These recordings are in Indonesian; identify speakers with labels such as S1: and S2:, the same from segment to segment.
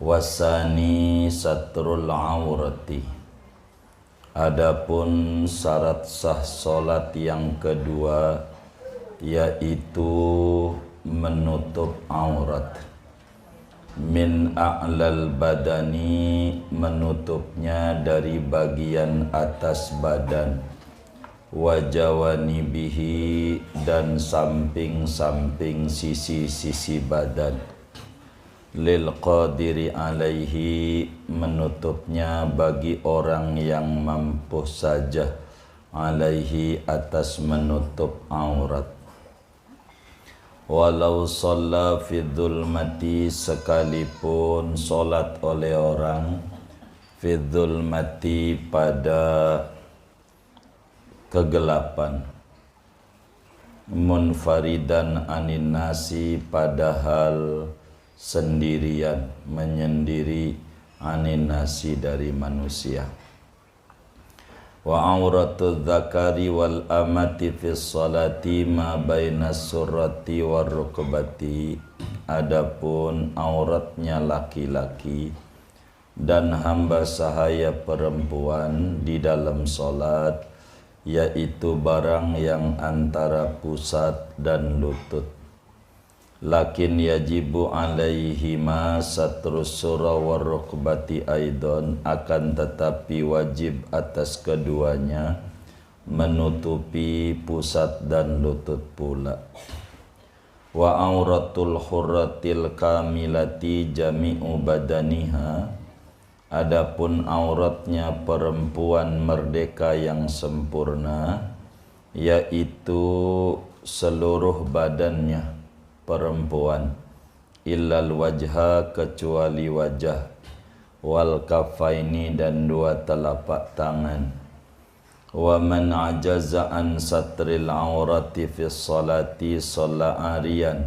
S1: Wasani satrul aurati. Adapun syarat sah solat yang kedua yaitu menutup aurat. Min a'lal badani, menutupnya dari bagian atas badan, wajawanibihi, dan samping-samping sisi-sisi badan. Lil qadiri alaihi, menutupnya bagi orang yang mampu saja, alaihi, atas menutup aurat. Walau shalla fi dhulmati, sekalipun solat oleh orang fi dhulmati, pada kegelapan, munfaridan anin nasi, padahal sendirian, menyendiri, anin nasi, dari manusia. Wa auratul dzakari wal amati fis salati ma baina surrati war rukbati. Adapun auratnya laki-laki dan hamba sahaya perempuan di dalam salat, yaitu barang yang antara pusat dan lutut. Lakin yajibu alaihima satrus surah war rukbati aidon, akan tetapi wajib atas keduanya menutupi pusat dan lutut pula. Wa auratul hurratil kamilati jami'u badaniha. Adapun auratnya perempuan merdeka yang sempurna, yaitu seluruh badannya perempuan, illal wajha, kecuali wajah, wal kafaini, dan dua telapak tangan. Wa man ajaza an satril aurati fis salati shalla ariyan.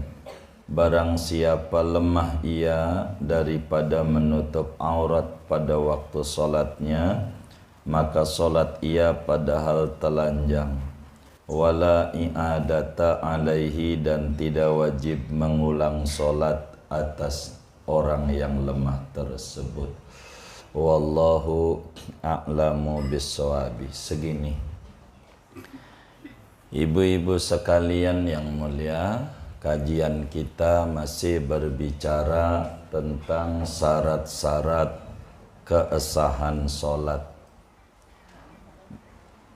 S1: Barang siapa lemah ia daripada menutup aurat pada waktu salatnya, maka salat ia padahal telanjang. Wala i'adata alaihi, dan tidak wajib mengulang solat atas orang yang lemah tersebut. Wallahu a'lamu bis-shawabi. Segini, ibu-ibu sekalian yang mulia, kajian kita masih berbicara tentang syarat-syarat keasahan solat,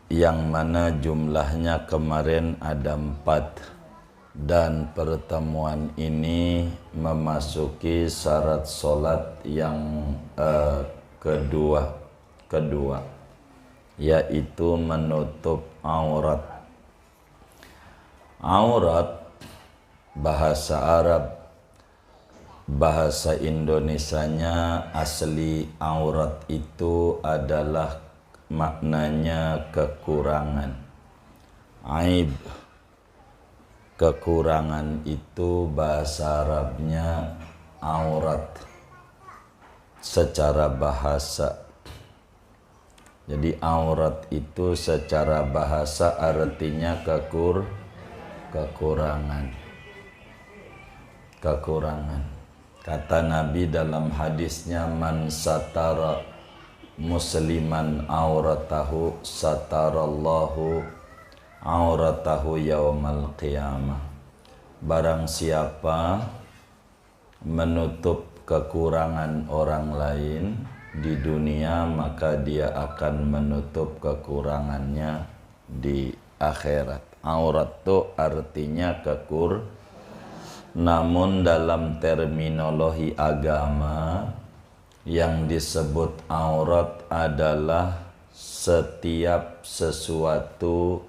S1: yang mana jumlahnya kemarin ada 4, dan pertemuan ini memasuki syarat solat yang kedua, yaitu menutup aurat. Aurat bahasa Arab, bahasa Indonesianya asli aurat itu adalah maknanya kekurangan. Aib, kekurangan, itu bahasa Arabnya aurat secara bahasa. Jadi aurat itu secara bahasa artinya kekurangan. Kata Nabi dalam hadisnya, man satara musliman auratahu satarallahu auratahu yaumal qiyamah. Barang siapa menutup kekurangan orang lain di dunia, maka dia akan menutup kekurangannya di akhirat. Aurat itu artinya namun dalam terminologi agama, yang disebut aurat adalah setiap sesuatu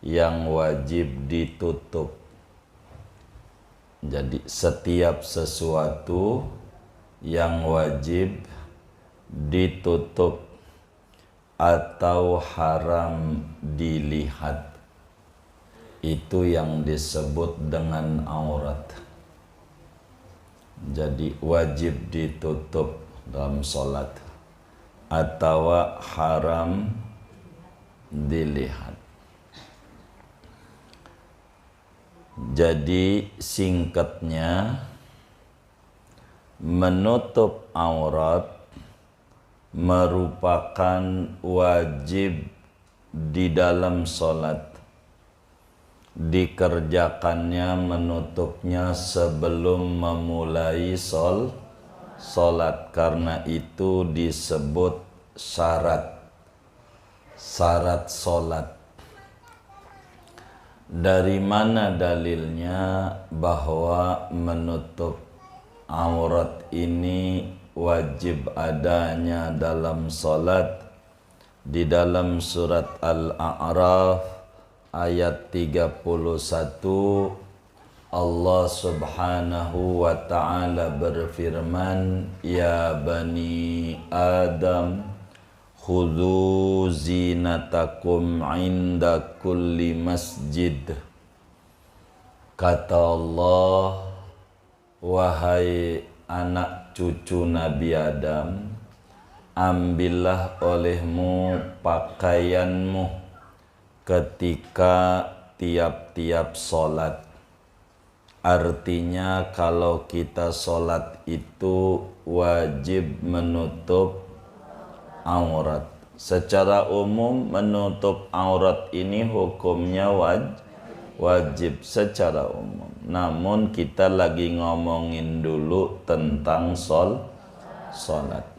S1: yang wajib ditutup. Jadi setiap sesuatu yang wajib ditutup atau haram dilihat, itu yang disebut dengan aurat. Jadi wajib ditutup dalam solat atau haram dilihat. Jadi singkatnya, menutup aurat merupakan wajib di dalam solat. Dikerjakannya menutupnya sebelum memulai solat, karena itu disebut syarat solat. Dari mana dalilnya bahwa menutup aurat ini wajib adanya dalam solat? Di dalam surat Al-A'raf ayat 31 Allah subhanahu wa ta'ala berfirman, Ya bani Adam khudhu zinatakum inda kulli masjid. Kata Allah, wahai anak cucu Nabi Adam, ambillah olehmu pakaianmu ketika tiap-tiap solat. Artinya kalau kita solat itu wajib menutup aurat. Secara umum menutup aurat ini hukumnya wajib secara umum. Namun kita lagi ngomongin dulu tentang solat.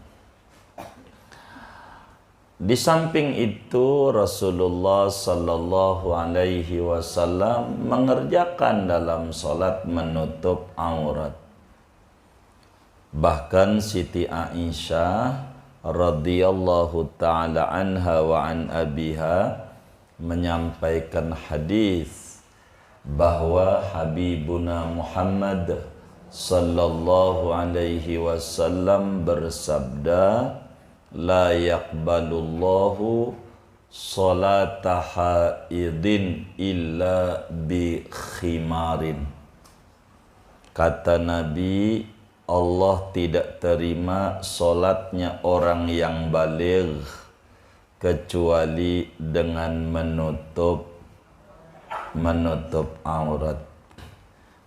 S1: Di samping itu Rasulullah sallallahu alaihi wasallam mengerjakan dalam salat menutup aurat. Bahkan Siti Aisyah radhiyallahu taala anha wa an abiha menyampaikan hadis bahwa Habibuna Muhammad sallallahu alaihi wasallam bersabda, La yaqbalullahu salata haidin illa bi khimarin. Kata Nabi, Allah tidak terima solatnya orang yang baligh kecuali dengan menutup aurat.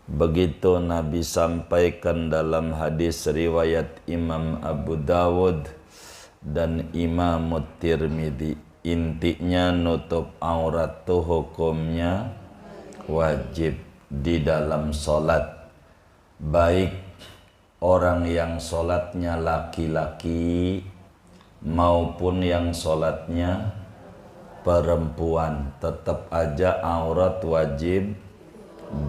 S1: Begitu Nabi sampaikan dalam hadis riwayat Imam Abu Dawud dan Imam Tirmidzi. Intinya nutup aurat itu hukumnya wajib di dalam solat, baik orang yang solatnya laki-laki maupun yang solatnya perempuan, tetap aja aurat wajib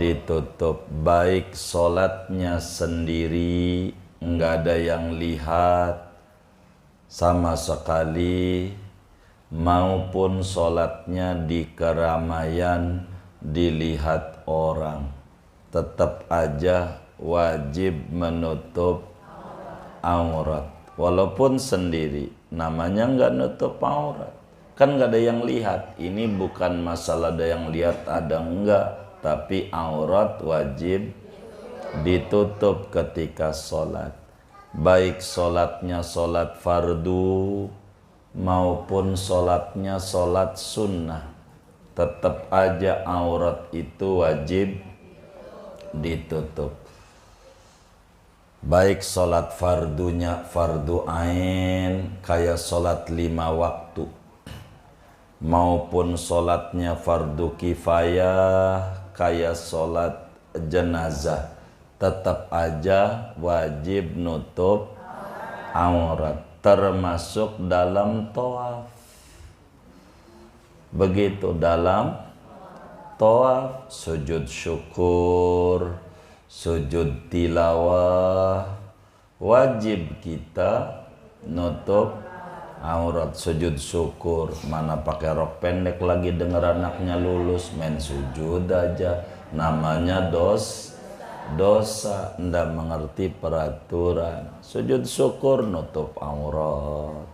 S1: ditutup. Baik solatnya sendiri, nggak ada yang lihat sama sekali, maupun sholatnya di keramaian dilihat orang, tetap aja wajib menutup aurat. Walaupun sendiri, namanya nggak nutup aurat, kan nggak ada yang lihat. Ini bukan masalah ada yang lihat ada enggak, tapi aurat wajib ditutup ketika sholat. Baik solatnya solat fardu maupun solatnya solat sunnah, tetap aja aurat itu wajib ditutup. Baik solat fardunya fardu ain kayak solat 5 waktu, maupun solatnya fardu kifayah kayak solat jenazah, tetap aja wajib nutup aurat, termasuk dalam tawaf. Begitu dalam tawaf, sujud syukur, sujud tilawah, wajib kita nutup aurat. Sujud syukur, mana pakai rok pendek lagi denger anaknya lulus, main sujud aja, namanya dosa, ndak mengerti peraturan. Sujud syukur nutup aurat.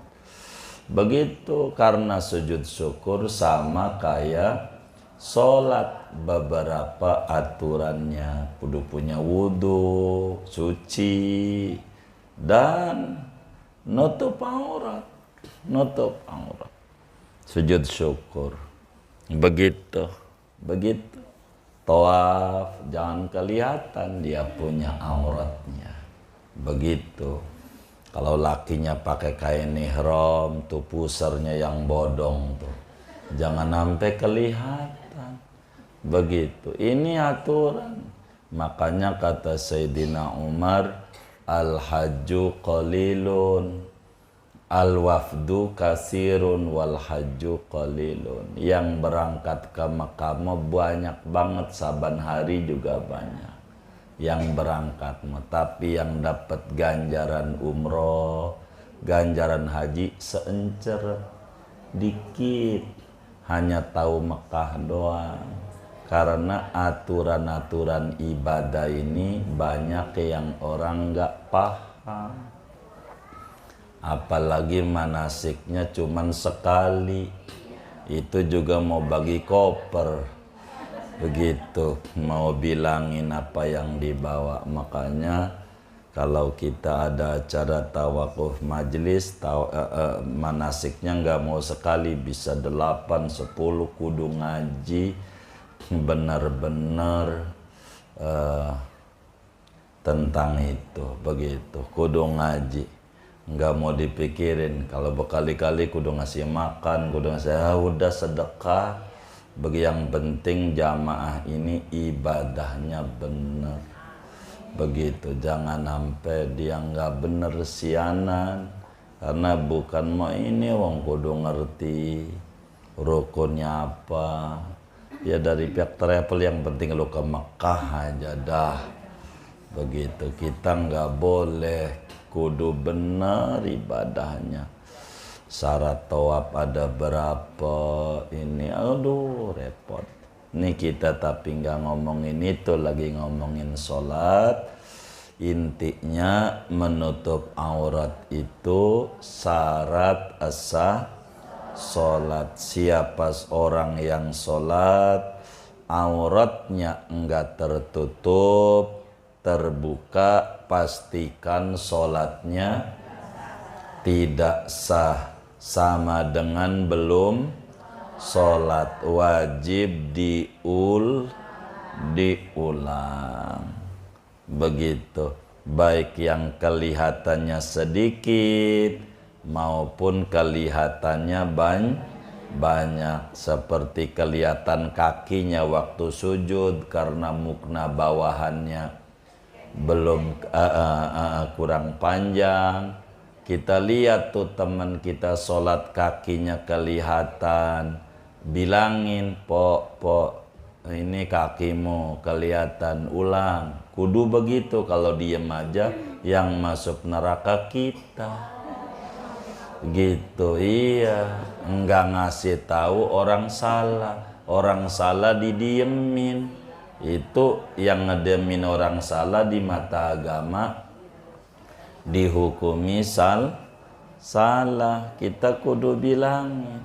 S1: Begitu, karena sujud syukur sama kayak sholat, beberapa aturannya, kudu punya wudu, suci, dan nutup aurat. Sujud syukur. Begitu. Tawaf jangan kelihatan dia punya auratnya. begitu. Kalau lakinya pakai kain ihram tuh pusernya yang bodong tuh jangan sampai kelihatan, begitu. Ini aturan. Makanya kata Sayyidina Umar, al hajju qalilun, al wafdu kasirun, wal hajju qalilun. Yang berangkat ke Mekah banyak banget, saban hari juga banyak yang berangkat, tapi yang dapat ganjaran umroh, ganjaran haji seencer dikit, hanya tahu Mekah doang. Karena aturan-aturan ibadah ini banyak yang orang nggak paham. Apalagi manasiknya cuman sekali, itu juga mau bagi koper, begitu, mau bilangin apa yang dibawa. Makanya kalau kita ada acara tawakuf majlis, manasiknya nggak mau sekali, bisa 8, 10 kudu ngaji benar-benar tentang itu, begitu, kudu ngaji, nggak mau dipikirin. Kalau berkali-kali kudu ngasih makan, kudu ngasih, udah sedekah. Bagi yang penting jamaah ini ibadahnya benar, begitu. Jangan sampai dia nggak bener sianan, karena bukan mau ini wong kudu ngerti rukunnya apa. Ya dari pihak travel yang penting lu ke Mekah aja dah, begitu. Kita nggak boleh, kudu benar ibadahnya. Syarat tawaf ada berapa ini, aduh repot. Ini kita tapi nggak ngomongin itu, lagi ngomongin sholat. Intinya menutup aurat itu syarat sah sholat. Siapa orang yang sholat auratnya enggak tertutup, terbuka, pastikan sholatnya tidak sah, sama dengan belum sholat. Wajib diulang, begitu. Baik yang kelihatannya sedikit maupun kelihatannya banyak, seperti kelihatan kakinya waktu sujud karena mukna bawahannya belum kurang panjang. Kita lihat tuh teman kita sholat kakinya kelihatan, bilangin, po ini kakimu kelihatan, ulang. Kudu begitu. Kalau diem aja yang masuk neraka kita, gitu. Iya, enggak ngasih tahu orang salah didiemin. Itu yang ngediemin orang salah di mata agama dihukumi salah. Kita kudu bilangin,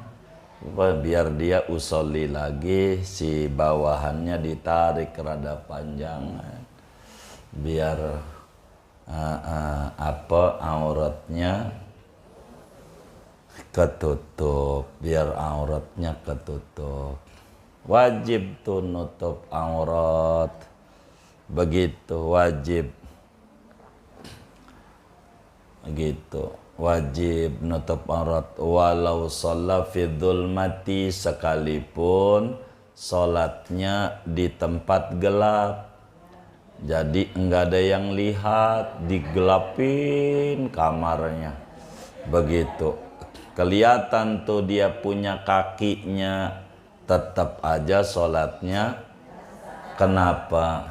S1: biar dia usolli lagi, si bawahannya ditarik rada panjangan, biar auratnya ketutup, biar auratnya ketutup. Wajib tuh nutup aurat, begitu, wajib gitu, wajib nutup aurat. Walau sholat fi dzulmati, sekalipun sholatnya di tempat gelap, jadi enggak ada yang lihat, digelapin kamarnya, begitu. Kelihatan tuh dia punya kakinya, tetap aja sholatnya. Kenapa?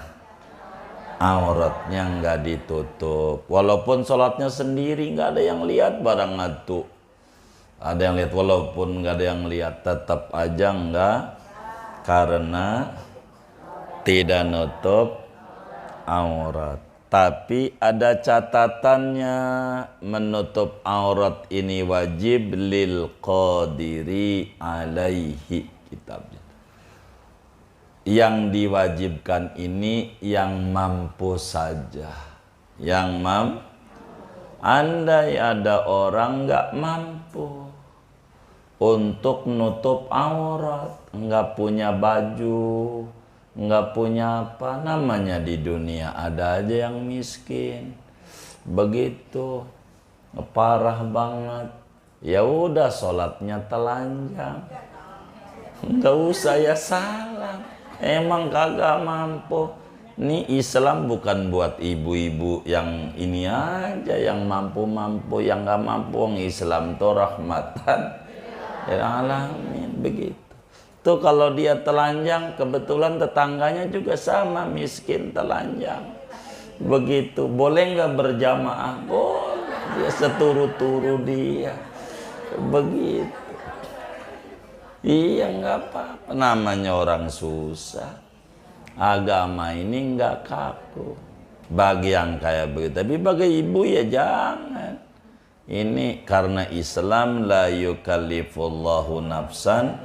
S1: Auratnya nggak ditutup. Walaupun sholatnya sendiri, nggak ada yang lihat, barang ngatu. Ada yang lihat, walaupun nggak ada yang lihat, tetap aja nggak, karena tidak nutup aurat. Tapi ada catatannya, menutup aurat ini wajib lil qadiri alaihi, kitabnya. Yang diwajibkan ini yang mampu saja, yang andai ada orang nggak mampu untuk nutup aurat, nggak punya baju, nggak punya apa namanya, di dunia ada aja yang miskin, begitu parah banget, ya udah sholatnya telanjang, nggak usah ya salam, emang kagak mampu. Ini Islam bukan buat ibu-ibu yang ini aja, yang mampu-mampu, yang nggak mampu. Islam tuh rahmatan lil alamin, begitu. Tuh kalau dia telanjang, kebetulan tetangganya juga sama miskin telanjang, begitu. Boleh nggak berjamaah? Boleh, dia seturu-turu dia, begitu. Iya nggak apa-apa, namanya orang susah. Agama ini nggak kaku bagi yang kayak begitu, tapi bagi ibu ya jangan. Ini karena Islam la yukallifullahu nafsan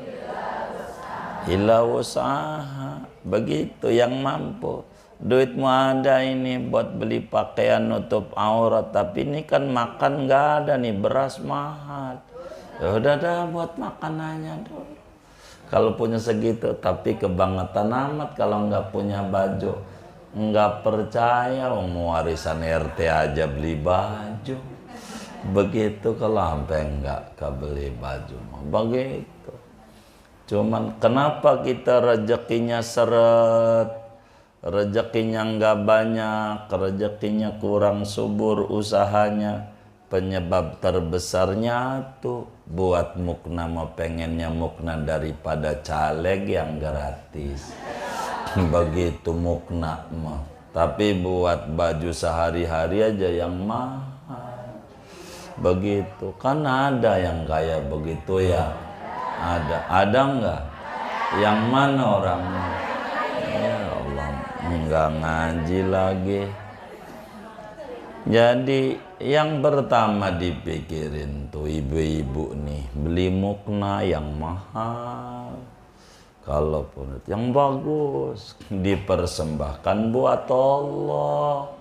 S1: illa wus'aha, begitu. Yang mampu, duitmu ada ini buat beli pakaian nutup aurat, tapi ini kan makan nggak ada nih, beras mahal, ya udah dah buat makanannya dulu. Kalau punya segitu, tapi kebangetan amat kalau nggak punya baju. Nggak percaya, mau warisan RT aja beli baju. Begitu kalau sampai nggak kebeli baju, begitu. Cuman kenapa kita rezekinya seret, rezekinya nggak banyak, rezekinya kurang subur usahanya? Penyebab terbesarnya tuh buat mukna, mau pengennya mukna daripada caleg yang gratis, begitu mukna mah. Tapi buat baju sehari-hari aja yang mahal, begitu. Kan ada yang kayak begitu ya, ada nggak? Yang mana orangnya? Ya Allah, nggak ngaji lagi. Jadi yang pertama dipikirin tuh ibu-ibu nih, beli mukna yang mahal, kalaupun yang bagus, dipersembahkan buat Allah.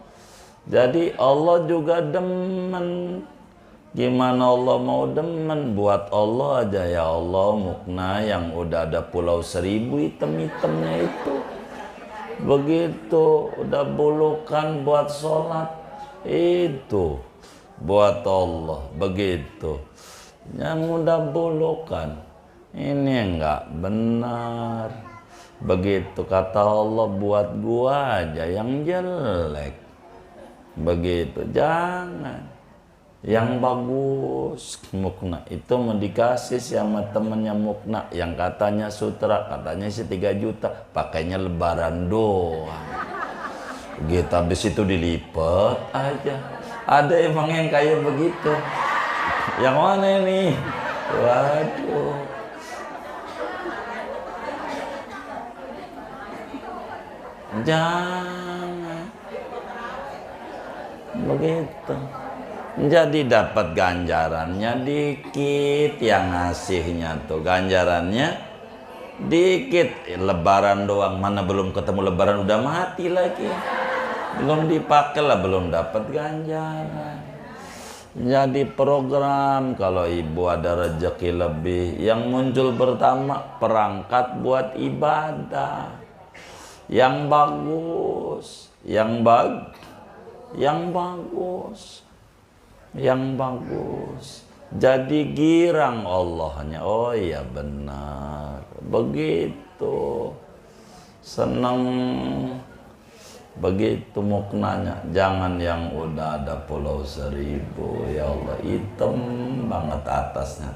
S1: Jadi Allah juga demen. Gimana Allah mau demen? Buat Allah aja ya Allah, mukna yang udah ada pulau 1000 hitam-hitamnya itu, begitu. Udah bulukan buat sholat, itu buat Allah, begitu. Yang udah bulukan ini enggak benar, begitu. Kata Allah, buat gua aja yang jelek, begitu. Jangan yang bagus. Mukna itu mau dikasih sama temennya mukna yang katanya sutra, katanya isi 3 juta, pakainya lebaran doang, gitu. Habis itu dilipat aja. Ada emang yang kayak begitu. Yang mana ini? Waduh. Jangan begitu. Jadi dapat ganjarannya dikit, yang ngasihnya tuh ganjarannya dikit. Lebaran doang, mana belum ketemu lebaran udah mati lagi. Belum dipakai lah, belum dapat ganjaran. Jadi program kalau ibu ada rezeki lebih, yang muncul pertama perangkat buat ibadah yang bagus, yang bagus, yang bagus. Jadi girang Allahnya. Oh iya benar, begitu. Senang, begitu muknanya. Jangan yang udah ada pulau 1000, ya Allah, hitam banget atasnya,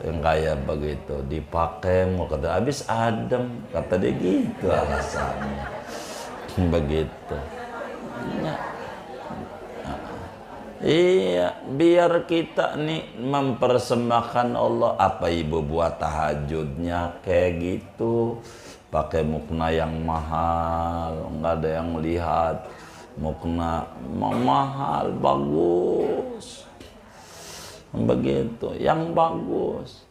S1: yang kayak begitu dipakai mau kata habis adem, kata dia gitu alasannya, begitu ya. Iya, biar kita nih mempersembahkan Allah. Apa ibu buat tahajudnya kayak gitu, pakai mukna yang mahal, nggak ada yang lihat, mukna mahal, bagus, begitu, yang bagus,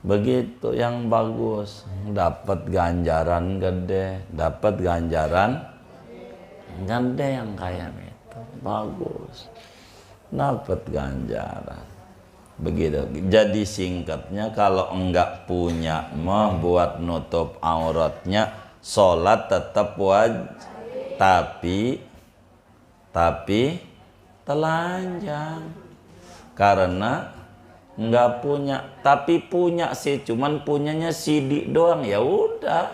S1: begitu, yang bagus, dapat ganjaran gede, dapat ganjaran gede yang kayak itu, bagus, dapat ganjaran. Begitu. Jadi singkatnya, kalau enggak punya mah buat nutup auratnya, sholat tetap wajib, tapi telanjang. Karena nggak punya, tapi punya sih, cuman punyanya sidik doang. Ya udah,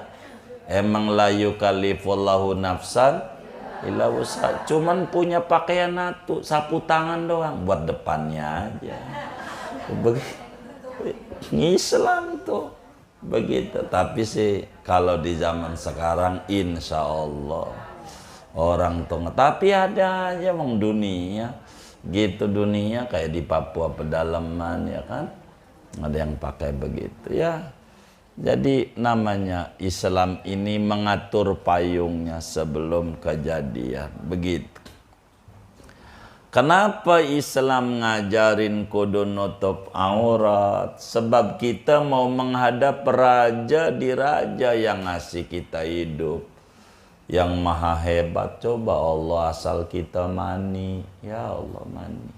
S1: emang la yukallifullahu nafsan illa wus'aha, cuman punya pakaian sapu tangan doang, buat depannya aja. Islam tuh begitu. Tapi sih kalau di zaman sekarang insya Allah orang tuh, tapi ada aja wong dunia gitu, dunia kayak di Papua pedalaman ya kan, ada yang pakai begitu ya. Jadi namanya Islam ini mengatur payungnya sebelum kejadian begitu. Kenapa Islam ngajarin kudu nutup aurat? Sebab kita mau menghadap raja di raja yang ngasih kita hidup, yang maha hebat. Coba Allah asal kita mani, ya Allah mani,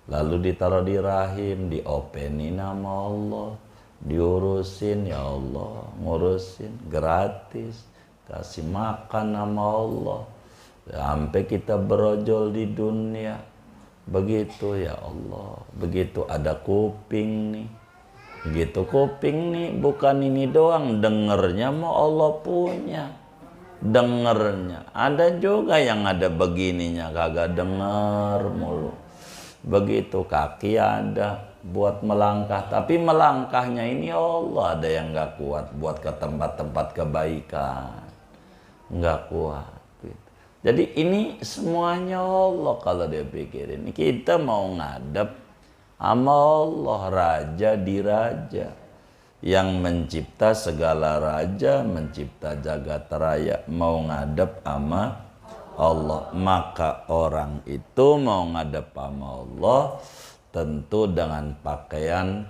S1: lalu ditaruh di rahim, diopenin nama Allah, diurusin, ya Allah ngurusin gratis, kasih makan nama Allah sampai kita berojol di dunia. Begitu ya Allah. Begitu ada kuping nih, begitu kuping nih, bukan ini doang dengernya, mau Allah punya dengernya. Ada juga yang ada begininya kagak denger mulu. Begitu kaki ada buat melangkah, tapi melangkahnya ini Allah ada yang nggak kuat buat ke tempat-tempat kebaikan, nggak kuat gitu. Jadi ini semuanya Allah kalau dia pikirin. Kita mau ngadep sama Allah, raja di raja, yang mencipta segala raja, mencipta jagat raya, mau ngadep sama Allah. Maka orang itu mau ngadep sama Allah tentu dengan pakaian,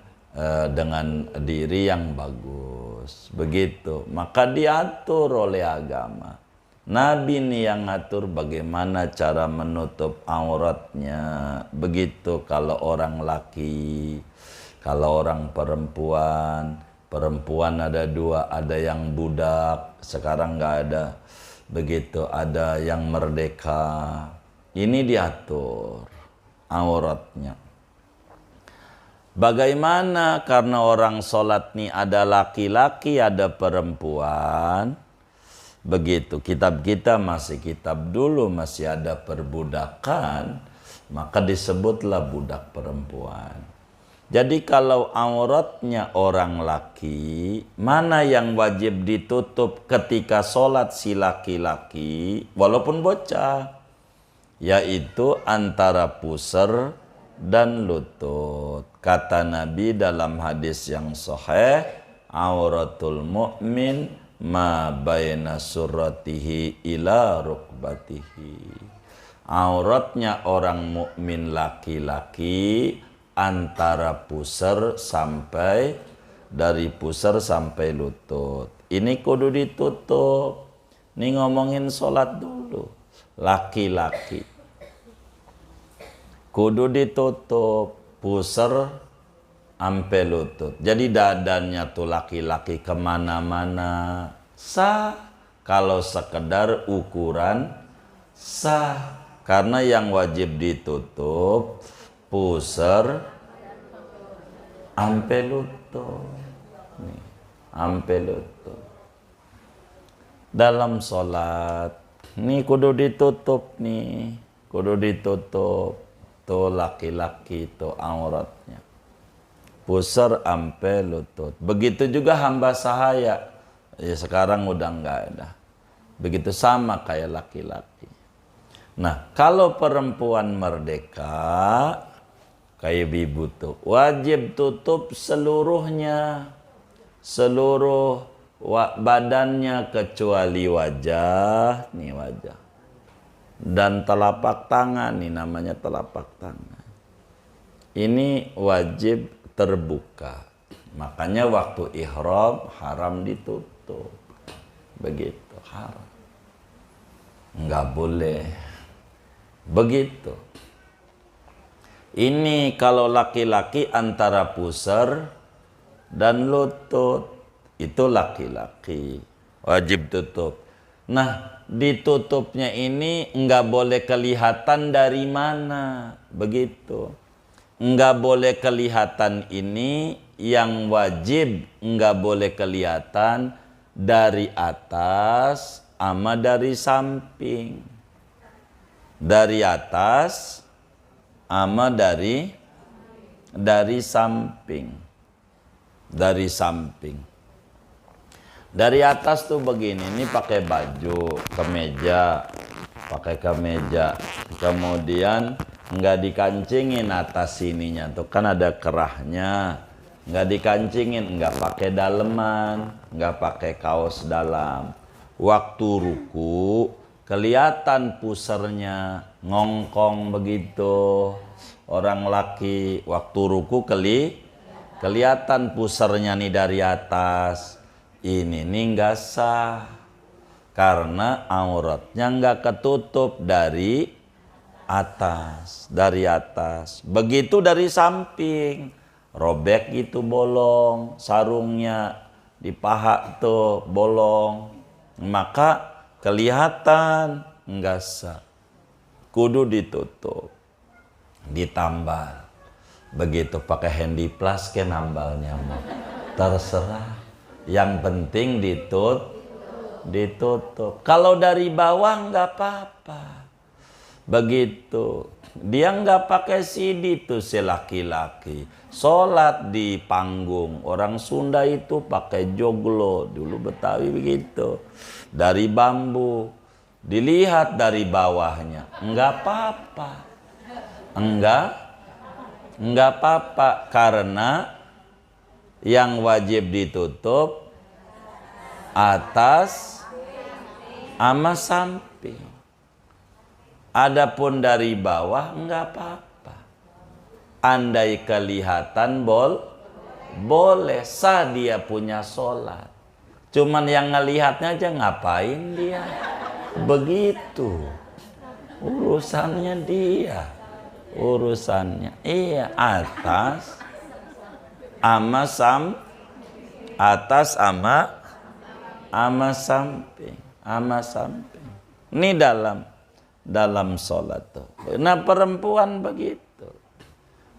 S1: dengan diri yang bagus, begitu. Maka diatur oleh agama. Nabi nih yang ngatur bagaimana cara menutup auratnya. Begitu kalau orang laki, kalau orang perempuan. Perempuan ada dua, ada yang budak, sekarang nggak ada. Begitu, ada yang merdeka. Ini diatur auratnya. Bagaimana? Karena orang sholat nih ada laki-laki, ada perempuan. Begitu, kitab kita masih kitab dulu, masih ada perbudakan, maka disebutlah budak perempuan. Jadi kalau auratnya orang laki, mana yang wajib ditutup ketika sholat si laki-laki, walaupun bocah, yaitu antara pusar dan lutut. Kata Nabi dalam hadis yang sahih, auratul mu'min ma baina surratihi ila rukbatihi. Auratnya orang mukmin laki-laki antara pusar sampai, dari pusar sampai lutut. Ini kudu ditutup. Ini ngomongin sholat dulu. Laki-laki kudu ditutup pusar sampai lutut. Jadi dadanya tuh laki-laki kemana-mana sah. Kalau sekedar ukuran sah. Karena yang wajib ditutup pusar sampai lutut. Nih, sampai lutut. Dalam sholat nih kudu ditutup nih. Kudu ditutup. Tuh laki-laki tuh auratnya. Pusar sampai lutut. Begitu juga hamba sahaya. Ya sekarang udah nggak ada. Begitu sama kayak laki-laki. Nah, kalau perempuan merdeka kayak ibu tuh wajib tutup seluruhnya. Seluruh badannya kecuali wajah, nih wajah. Dan telapak tangan, nih namanya telapak tangan. Ini wajib terbuka. Makanya waktu ihram haram ditutup. Begitu, haram. Enggak boleh. Begitu. Ini kalau laki-laki antara pusar dan lutut. Itu laki-laki. Wajib tutup. Nah, ditutupnya ini nggak boleh kelihatan dari mana, begitu. Nggak boleh kelihatan ini yang wajib nggak boleh kelihatan dari atas sama dari samping. Dari atas sama dari samping. Dari samping. Dari atas tuh begini, ini pakai baju, kemeja, pakai kemeja. Kemudian nggak dikancingin atas sininya, tuh kan ada kerahnya. Nggak dikancingin, nggak pakai daleman, nggak pakai kaos dalam. Waktu ruku kelihatan pusernya, ngongkong begitu. Orang laki waktu ruku kelihatan pusernya nih dari atas. Ini nih nggak sah karena auratnya nggak ketutup dari atas, begitu dari samping robek gitu bolong, sarungnya di paha tuh bolong, maka kelihatan nggak sah, kudu ditutup, ditambal. Begitu pakai handy plus ke nambalnya mau terserah. Yang penting ditutup. Kalau dari bawah nggak apa-apa. Begitu. Dia nggak pakai CD tuh si laki-laki. Sholat di panggung. Orang Sunda itu pakai joglo. Dulu Betawi begitu. Dari bambu. Dilihat dari bawahnya. Nggak apa-apa. Nggak apa-apa. Karena yang wajib ditutup atas sama samping. Adapun dari bawah enggak apa-apa. Andai kelihatan boleh, sah dia punya sholat. Cuman yang ngelihatnya aja ngapain dia? Begitu. Urusannya dia. Urusannya. Iya, atas atas sama samping, ini dalam sholat tuh. Nah perempuan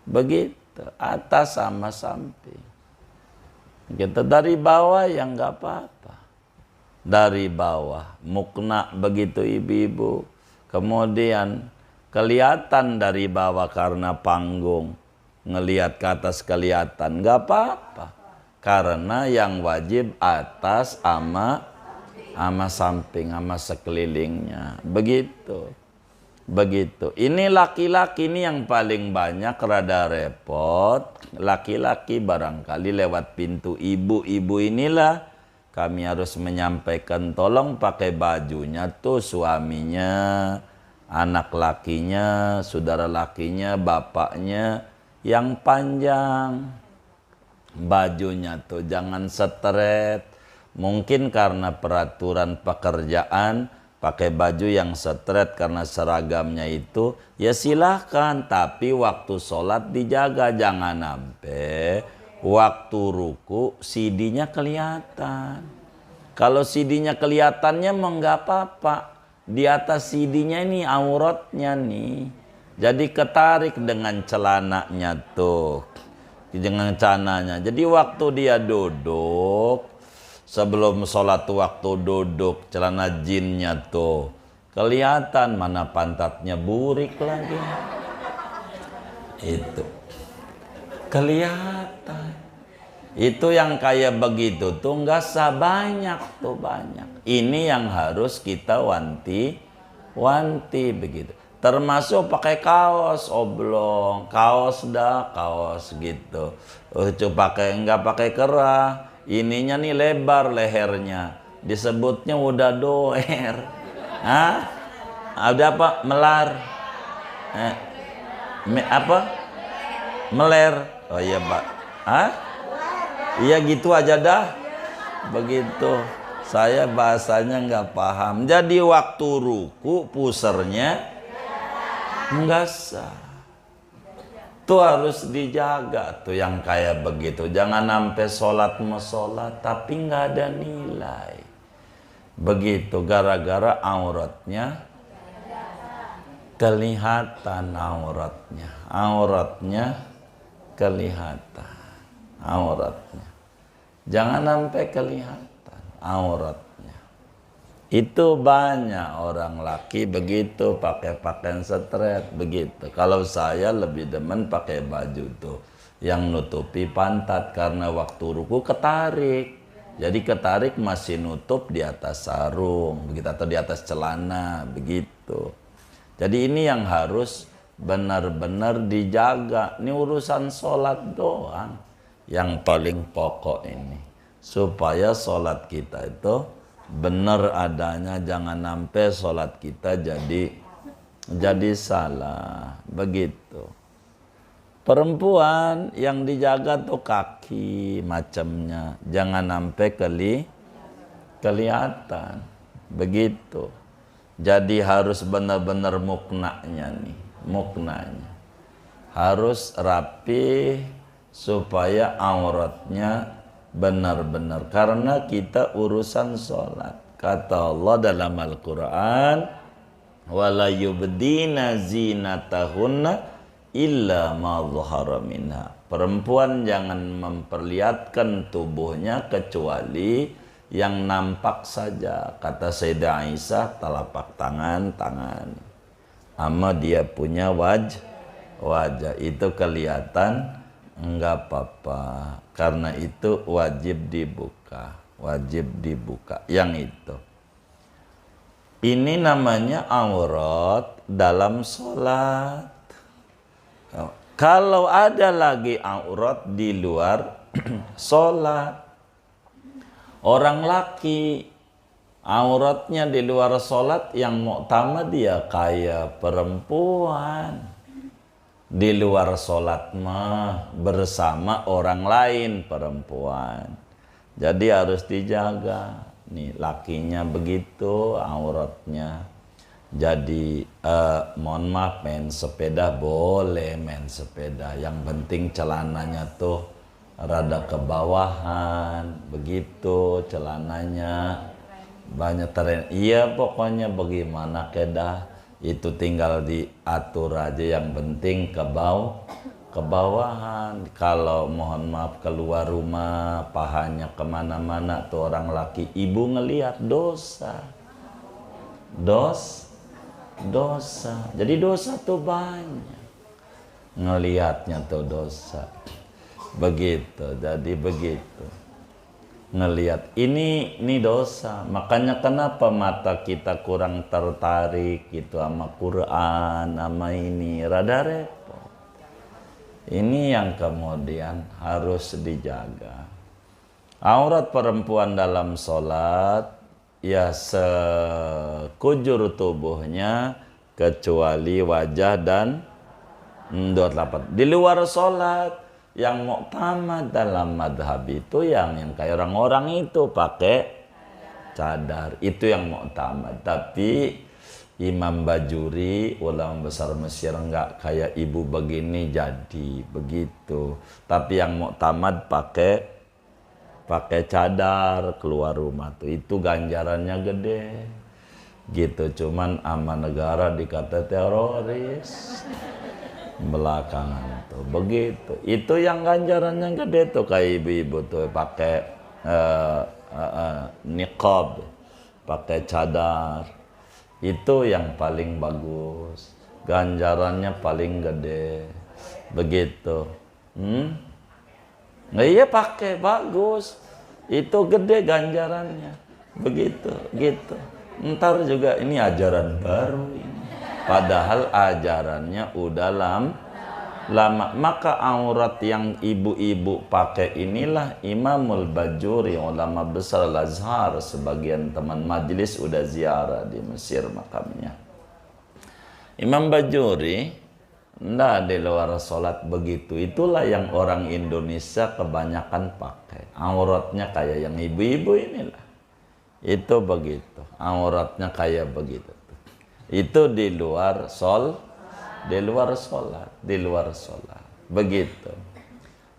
S1: begitu atas sama samping. Kita dari bawah yang nggak apa-apa, dari bawah mukna begitu ibu-ibu. Kemudian kelihatan dari bawah karena panggung. Ngelihat ke atas kelihatan, nggak apa-apa. Karena yang wajib atas sama samping, sama sekelilingnya. Begitu. Ini laki-laki ini yang paling banyak rada repot. Laki-laki barangkali lewat pintu ibu-ibu inilah kami harus menyampaikan, tolong pakai bajunya tuh suaminya, anak lakinya, saudara lakinya, bapaknya yang panjang, bajunya tuh jangan setret. Mungkin karena peraturan pekerjaan pakai baju yang setret karena seragamnya itu, ya silahkan. Tapi waktu sholat dijaga, jangan sampai waktu ruku CD-nya kelihatan. Kalau CD-nya kelihatannya mah nggak apa-apa. Di atas CD-nya ini auratnya nih. Jadi ketarik dengan celananya tuh. Dengan celananya. Jadi waktu dia duduk, sebelum sholat waktu duduk, celana jinnya tuh kelihatan, mana pantatnya burik lagi. Itu. Kelihatan. Itu yang kayak begitu tuh nggak sah, banyak. Ini yang harus kita wanti begitu. Termasuk pakai kaos oblong, kaos gitu. Nggak pakai kerah. Ininya nih lebar lehernya, disebutnya udah doer. Hah? Ada apa? Melar. Apa? Meler. Oh iya Pak. Hah? Iya gitu aja dah. Begitu. Saya bahasanya nggak paham. Jadi waktu ruku pusernya nggak sah. Tuh harus dijaga tuh yang kayak begitu. Jangan sampai sholat tapi nggak ada nilai. Begitu, gara-gara auratnya kelihatan, auratnya kelihatan, auratnya. Jangan sampai kelihatan auratnya. Itu banyak orang laki begitu, pakai pakaian straight begitu. Kalau saya lebih demen pakai baju tuh yang nutupi pantat, karena waktu ruku ketarik. Jadi ketarik masih nutup di atas sarung begitu, atau di atas celana begitu. Jadi ini yang harus benar-benar dijaga. Ini urusan sholat doang yang paling pokok ini, supaya sholat kita itu benar adanya. Jangan sampai sholat kita jadi salah begitu. Perempuan yang dijaga tuh kaki macamnya, jangan sampai kelihatan begitu. Jadi harus benar-benar muknanya nih, muknanya harus rapi supaya auratnya benar-benar, karena kita urusan sholat. Kata Allah dalam Al-Quran, wala yubdina zinatahunna illa ma dhahara minha. Perempuan jangan memperlihatkan tubuhnya kecuali yang nampak saja. Kata Sayyidah Aisyah, telapak tangan, ama dia punya wajah itu kelihatan, enggak apa-apa, karena itu wajib dibuka yang itu. Ini namanya aurat dalam sholat. Kalau ada lagi aurat di luar sholat, orang laki auratnya di luar sholat, yang muktamad dia kayak perempuan. Di luar sholat mah bersama orang lain perempuan. Jadi harus dijaga. Nih lakinya begitu auratnya. Jadi mohon maaf, main sepeda boleh main sepeda, yang penting celananya tuh rada ke bawahan begitu, celananya banyak tren. Iya pokoknya bagaimana kedah itu tinggal diatur aja, yang penting ke bawahan. Kalau mohon maaf keluar rumah pahanya kemana-mana tuh orang laki, ibu ngelihat dosa. Jadi dosa tuh banyak, ngelihatnya tuh dosa begitu. Jadi begitu ngelihat ini dosa. Makanya kenapa mata kita kurang tertarik gitu sama Quran, sama ini rada repot. Ini yang kemudian harus dijaga. Aurat perempuan dalam sholat ya sekujur tubuhnya kecuali wajah dan dua telapak. Di luar sholat yang muktamad dalam madhab itu yang kayak orang-orang itu pakai cadar, itu yang muktamad. Tapi Imam Bajuri, ulama besar Mesir, enggak kayak ibu begini jadi begitu. Tapi yang muktamad pakai cadar keluar rumah tuh, itu ganjarannya gede gitu. Cuman ama negara dikata teroris belakangan tuh begitu. Itu yang ganjarannya gede tuh, kayak ibu-ibu tuh pakai niqab, pakai cadar, itu yang paling bagus, ganjarannya paling gede begitu. Nah iya pakai bagus, itu gede ganjarannya begitu gitu. Ntar juga ini ajaran baru ini, padahal ajarannya udah lama. Maka aurat yang ibu-ibu pakai inilah Imamul Bajuri, ulama besar Al-Azhar. Sebagian teman majelis udah ziarah di Mesir makamnya Imam Bajuri. Nggak di luar sholat begitu. Itulah yang orang Indonesia kebanyakan pakai. Auratnya kayak yang ibu-ibu inilah. Itu begitu. Auratnya kayak begitu. Itu di luar sholat. Begitu.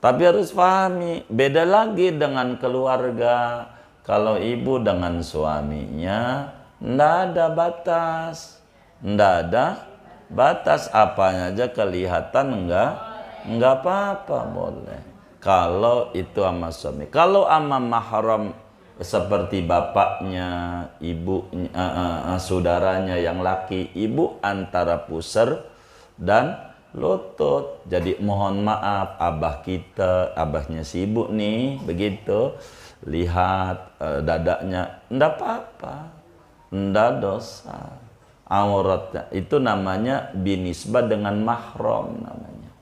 S1: Tapi harus pahami, beda lagi dengan keluarga. Kalau ibu dengan suaminya ndak ada batas, ndak ada batas, apanya aja kelihatan enggak apa-apa, boleh. Kalau itu sama suami. Kalau sama mahram seperti bapaknya, ibunya, saudaranya yang laki, ibu antara pusar dan lutut. Jadi mohon maaf, abah kita, abahnya si ibu nih, begitu, lihat dadanya, ndak apa-apa, ndak dosa. Auratnya itu namanya binisbah dengan mahram namanya.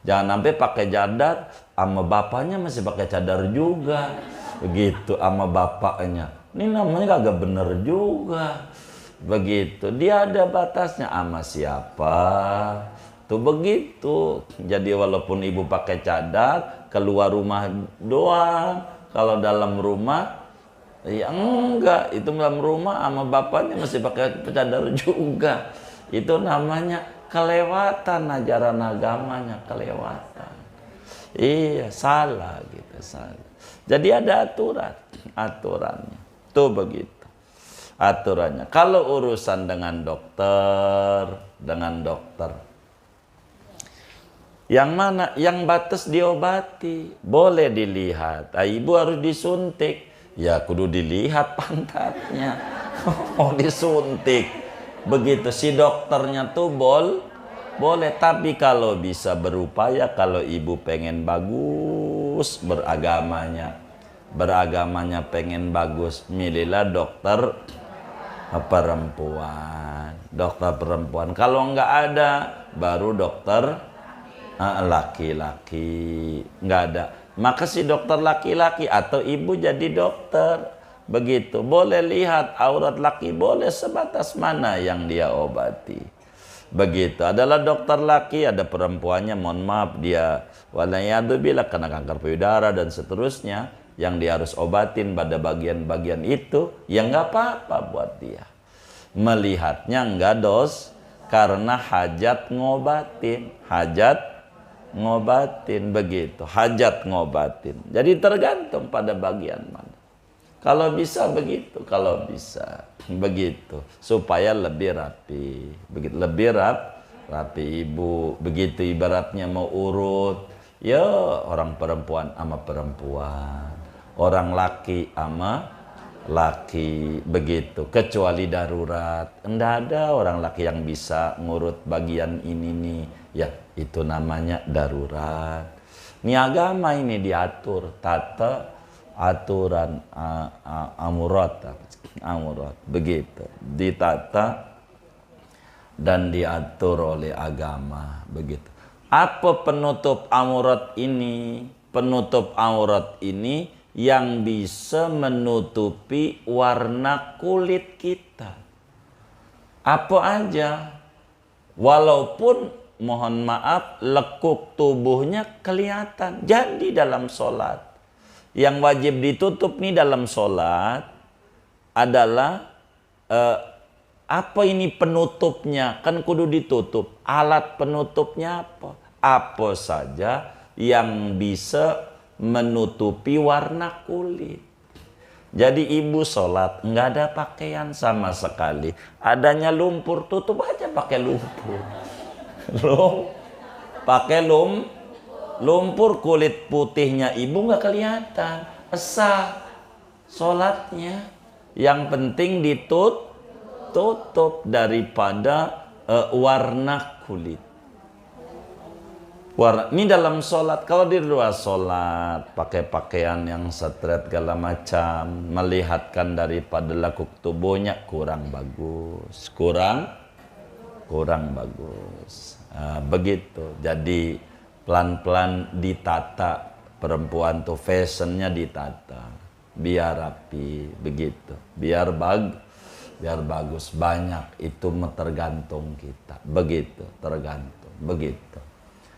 S1: Jangan sampai pakai cadar, sama bapaknya masih pakai cadar juga, begitu, sama bapaknya. Ini namanya kagak bener juga, begitu. Dia ada batasnya sama siapa, tuh begitu. Jadi walaupun ibu pakai cadar, keluar rumah doang. Kalau dalam rumah, ya enggak. Itu dalam rumah sama bapaknya masih pakai cadar juga. Itu namanya kelewatan ajaran agamanya, kelewatan. Iya, salah gitu, salah. Jadi ada aturannya. Tuh begitu. Aturannya. Kalau urusan dengan dokter, yang mana? Yang batas diobati, boleh dilihat. Ibu harus disuntik, ya kudu dilihat pantatnya. Oh, disuntik. Begitu si dokternya tuh boleh, tapi kalau bisa berupaya, kalau ibu pengen bagus beragamanya pengen bagus, milihlah dokter perempuan. Kalau nggak ada, baru dokter laki-laki. Nggak ada, maka si dokter laki-laki atau ibu jadi dokter. Begitu, boleh lihat aurat laki, boleh sebatas mana yang dia obati. Begitu, adalah dokter laki, ada perempuannya, mohon maaf, dia walayadzubillah kena kanker payudara dan seterusnya, yang dia harus obatin pada bagian-bagian itu, ya nggak apa-apa buat dia. Melihatnya nggak dos, karena hajat ngobatin, begitu, hajat ngobatin. Jadi tergantung pada bagian mana. Kalau bisa begitu, begitu, supaya lebih rapi, begitu, lebih rapi ibu, begitu ibaratnya mau urut, ya orang perempuan sama perempuan, orang laki sama laki, begitu, kecuali darurat, enggak ada orang laki yang bisa ngurut bagian ini nih, ya itu namanya darurat. Ini agama ini diatur, aturan amurat, begitu, ditata dan diatur oleh agama, begitu. Apa penutup aurat ini? Penutup aurat ini yang bisa menutupi warna kulit kita. Apa aja? Walaupun mohon maaf lekuk tubuhnya kelihatan. Jadi dalam sholat yang wajib ditutup nih dalam sholat adalah apa ini penutupnya? Kan kudu ditutup. Alat penutupnya apa? Apa saja yang bisa menutupi warna kulit. Jadi ibu sholat nggak ada pakaian sama sekali. Adanya lumpur, tutup aja pakai lumpur. Pakai lumpur, kulit putihnya ibu nggak kelihatan, sah sholatnya. Yang penting ditutup daripada warna kulit. Ini dalam sholat. Kalau di luar sholat pakai pakaian yang setret segala macam, melihatkan daripada lekuk tubuhnya, kurang bagus, kurang bagus. Begitu. Jadi pelan-pelan ditata, perempuan tuh fashionnya ditata biar rapi, begitu, biar bagus. Banyak itu tergantung kita, begitu, tergantung, begitu,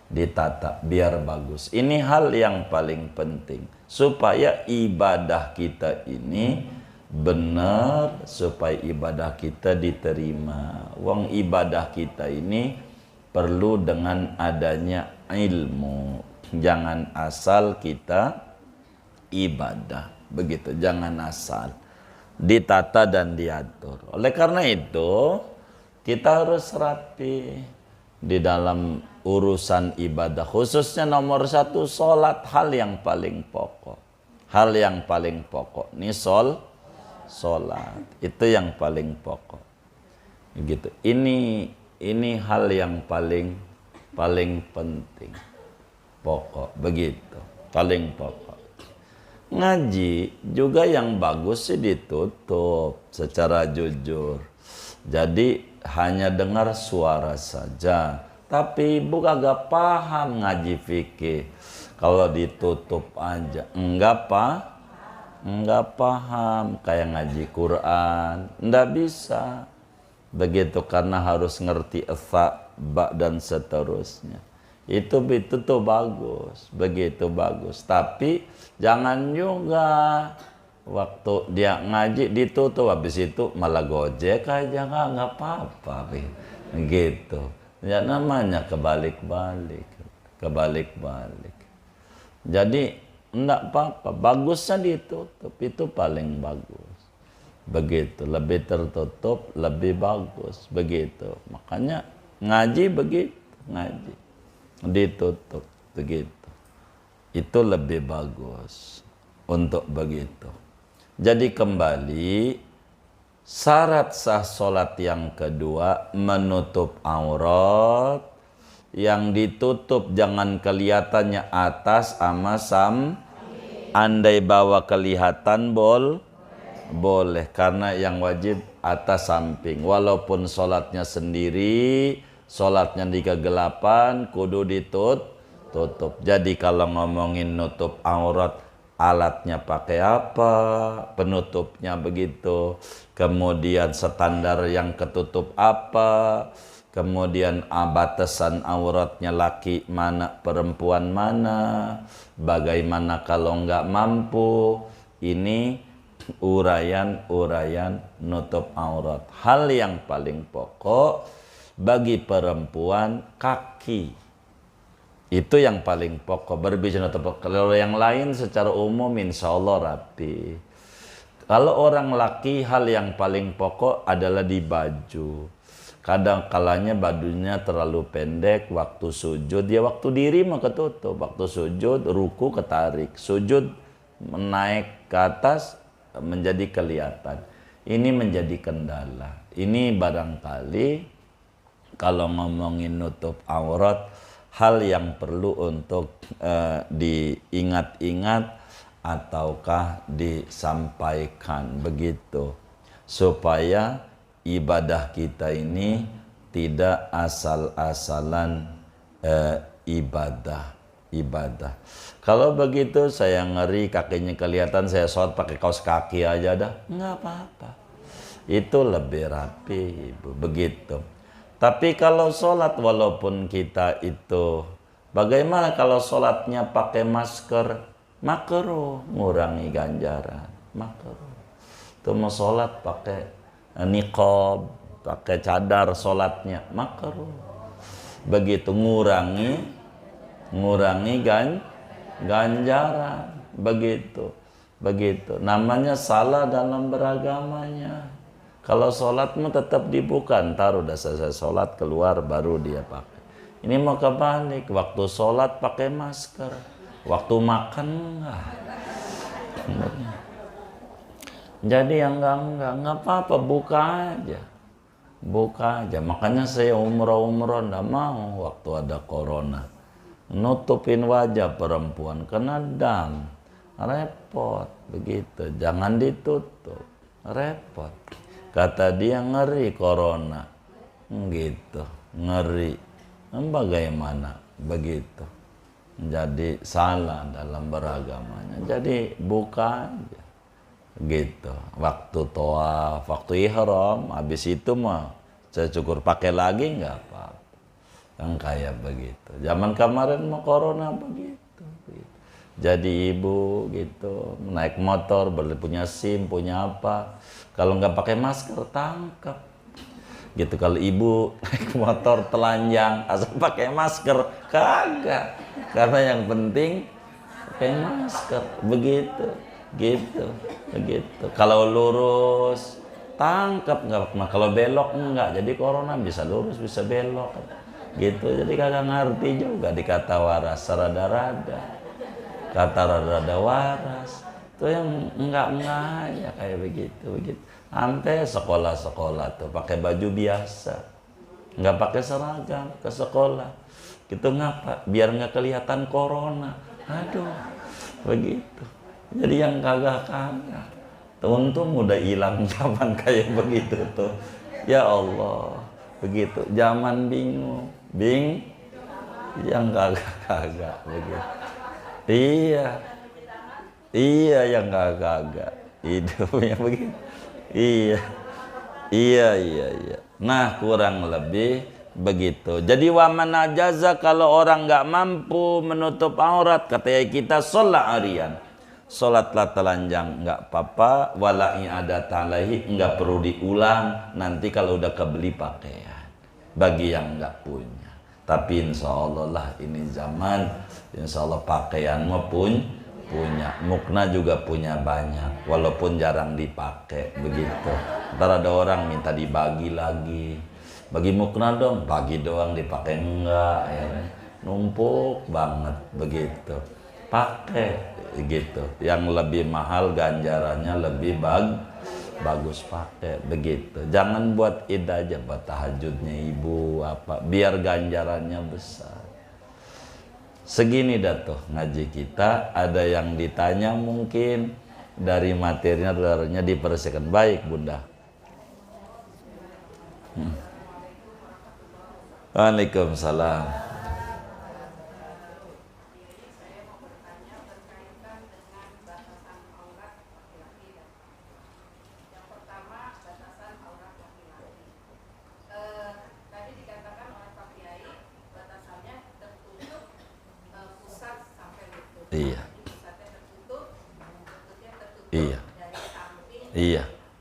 S1: ditata biar bagus. Ini hal yang paling penting supaya ibadah kita ini benar, supaya ibadah kita diterima. Wong ibadah kita ini perlu dengan adanya ilmu. Jangan asal kita ibadah, begitu, jangan asal, ditata dan diatur. Oleh karena itu kita harus rapi di dalam urusan ibadah, khususnya nomor satu sholat, hal yang paling pokok. Hal yang paling pokok ini sholat itu yang paling pokok. Gitu. Ini hal yang paling penting, pokok, begitu, paling pokok. Ngaji juga yang bagus sih ditutup secara jujur. Jadi hanya dengar suara saja. Tapi ibu kagak paham ngaji fikih. Kalau ditutup aja, enggak paham. Kayak ngaji Quran, enggak bisa. Begitu, karena harus ngerti esa, ba, dan seterusnya. Itu tuh bagus, begitu bagus. Tapi jangan juga waktu dia ngaji ditutup, habis itu malah gojek aja, nggak apa-apa, gitu. Ya namanya kebalik-balik. Jadi enggak apa-apa, bagusnya ditutup, itu paling bagus. Begitu, lebih tertutup, lebih bagus, begitu. Makanya ngaji begitu, ngaji ditutup, begitu. Itu lebih bagus untuk begitu. Jadi kembali, syarat sah sholat yang kedua menutup aurat. Yang ditutup jangan kelihatannya atas sama andai bawa kelihatan boleh, karena yang wajib atas samping. Walaupun sholatnya sendiri, sholatnya di kegelapan, kudu ditutup. Jadi kalau ngomongin nutup aurat, alatnya pakai apa, penutupnya begitu, kemudian standar yang ketutup apa, kemudian batasan auratnya laki mana, perempuan mana, bagaimana kalau nggak mampu. Ini uraian nutup aurat. Hal yang paling pokok bagi perempuan, kaki. Itu yang paling pokok. Berbicara nutup. Kalau yang lain secara umum insya Allah rapi. Kalau orang laki, hal yang paling pokok adalah di baju. Kadang kalanya bajunya terlalu pendek, waktu sujud, ya waktu diri mah ketutup, waktu sujud, ruku ketarik, sujud menaik ke atas menjadi kelihatan. Ini menjadi kendala. Ini barangkali kalau ngomongin nutup aurat, hal yang perlu untuk diingat-ingat ataukah disampaikan begitu, supaya ibadah kita ini tidak asal-asalan ibadah. Kalau begitu saya ngeri kakinya kelihatan, saya sholat pakai kaos kaki aja dah, nggak apa-apa. Itu lebih rapi, Ibu, begitu. Tapi kalau sholat walaupun kita itu, bagaimana kalau sholatnya pakai masker? Makruh, ngurangi ganjaran, makruh. Itu mau sholat pakai niqab, pakai cadar sholatnya, makruh. Begitu, ngurangi ganjaran, begitu. Namanya salah dalam beragamanya. Kalau sholat mah tetap dibuka, ntar udah selesai sholat keluar baru dia pakai. Ini mau kebalik, waktu sholat pakai masker, waktu makan enggak. Jadi yang enggak apa-apa, buka aja. Makanya saya umroh enggak mau waktu ada corona. Nutupin wajah perempuan kena dam. Repot begitu. Jangan ditutup. Repot. Kata dia ngeri corona. Gitu, ngeri. Bagaimana? Begitu. Jadi salah dalam beragamanya. Jadi buka aja. Gitu, waktu tawaf, waktu ihram, habis itu mah saya cukur pakai lagi nggak apa-apa, yang kayak begitu. Zaman kemarin mah corona begitu. Jadi ibu gitu naik motor, punya SIM, punya apa, kalau nggak pakai masker tangkap. Gitu, kalau ibu naik motor telanjang asal pakai masker kagak, karena yang penting pakai masker, begitu. gitu, begitu. Kalau lurus tangkap nggak, kalau belok enggak. Jadi corona bisa lurus bisa belok, gitu. Jadi kagak ngerti juga dikata waras rada-rada, kata rada-rada waras. Itu yang enggak ya kayak begitu. Sampai sekolah-sekolah tuh pakai baju biasa, nggak pakai seragam ke sekolah. Gitu ngapa? Biar nggak kelihatan corona. Aduh, begitu. Jadi yang kagak-kagak. Untung udah hilang zaman kayak begitu tuh. Ya Allah, begitu. Zaman bingung, yang kagak-kagak begitu. Iya, yang kagak-kagak. Hidupnya begitu. Iya. Nah, kurang lebih begitu. Jadi waman ajaza, kalau orang nggak mampu menutup aurat, kata kita sholat harian, sholatlah telanjang, nggak apa-apa. Wala i'adat alaihi, nggak perlu diulang nanti kalau udah kebeli pakaian, bagi yang nggak punya. Tapi insya Allah lah ini zaman, insya Allah pakaianmu punya, mukna juga punya banyak, walaupun jarang dipakai begitu. Ntar ada orang minta dibagi lagi, bagi mukna dong, bagi doang dipakai enggak, ya. Numpuk banget begitu. Pakai gitu, yang lebih mahal ganjarannya lebih bagus pakai begitu. Jangan buat id aja, buat tahajudnya ibu apa, biar ganjarannya besar. Segini dah tuh ngaji kita. Ada yang ditanya mungkin dari materinya dipersiapkan baik bunda. Waalaikumsalam.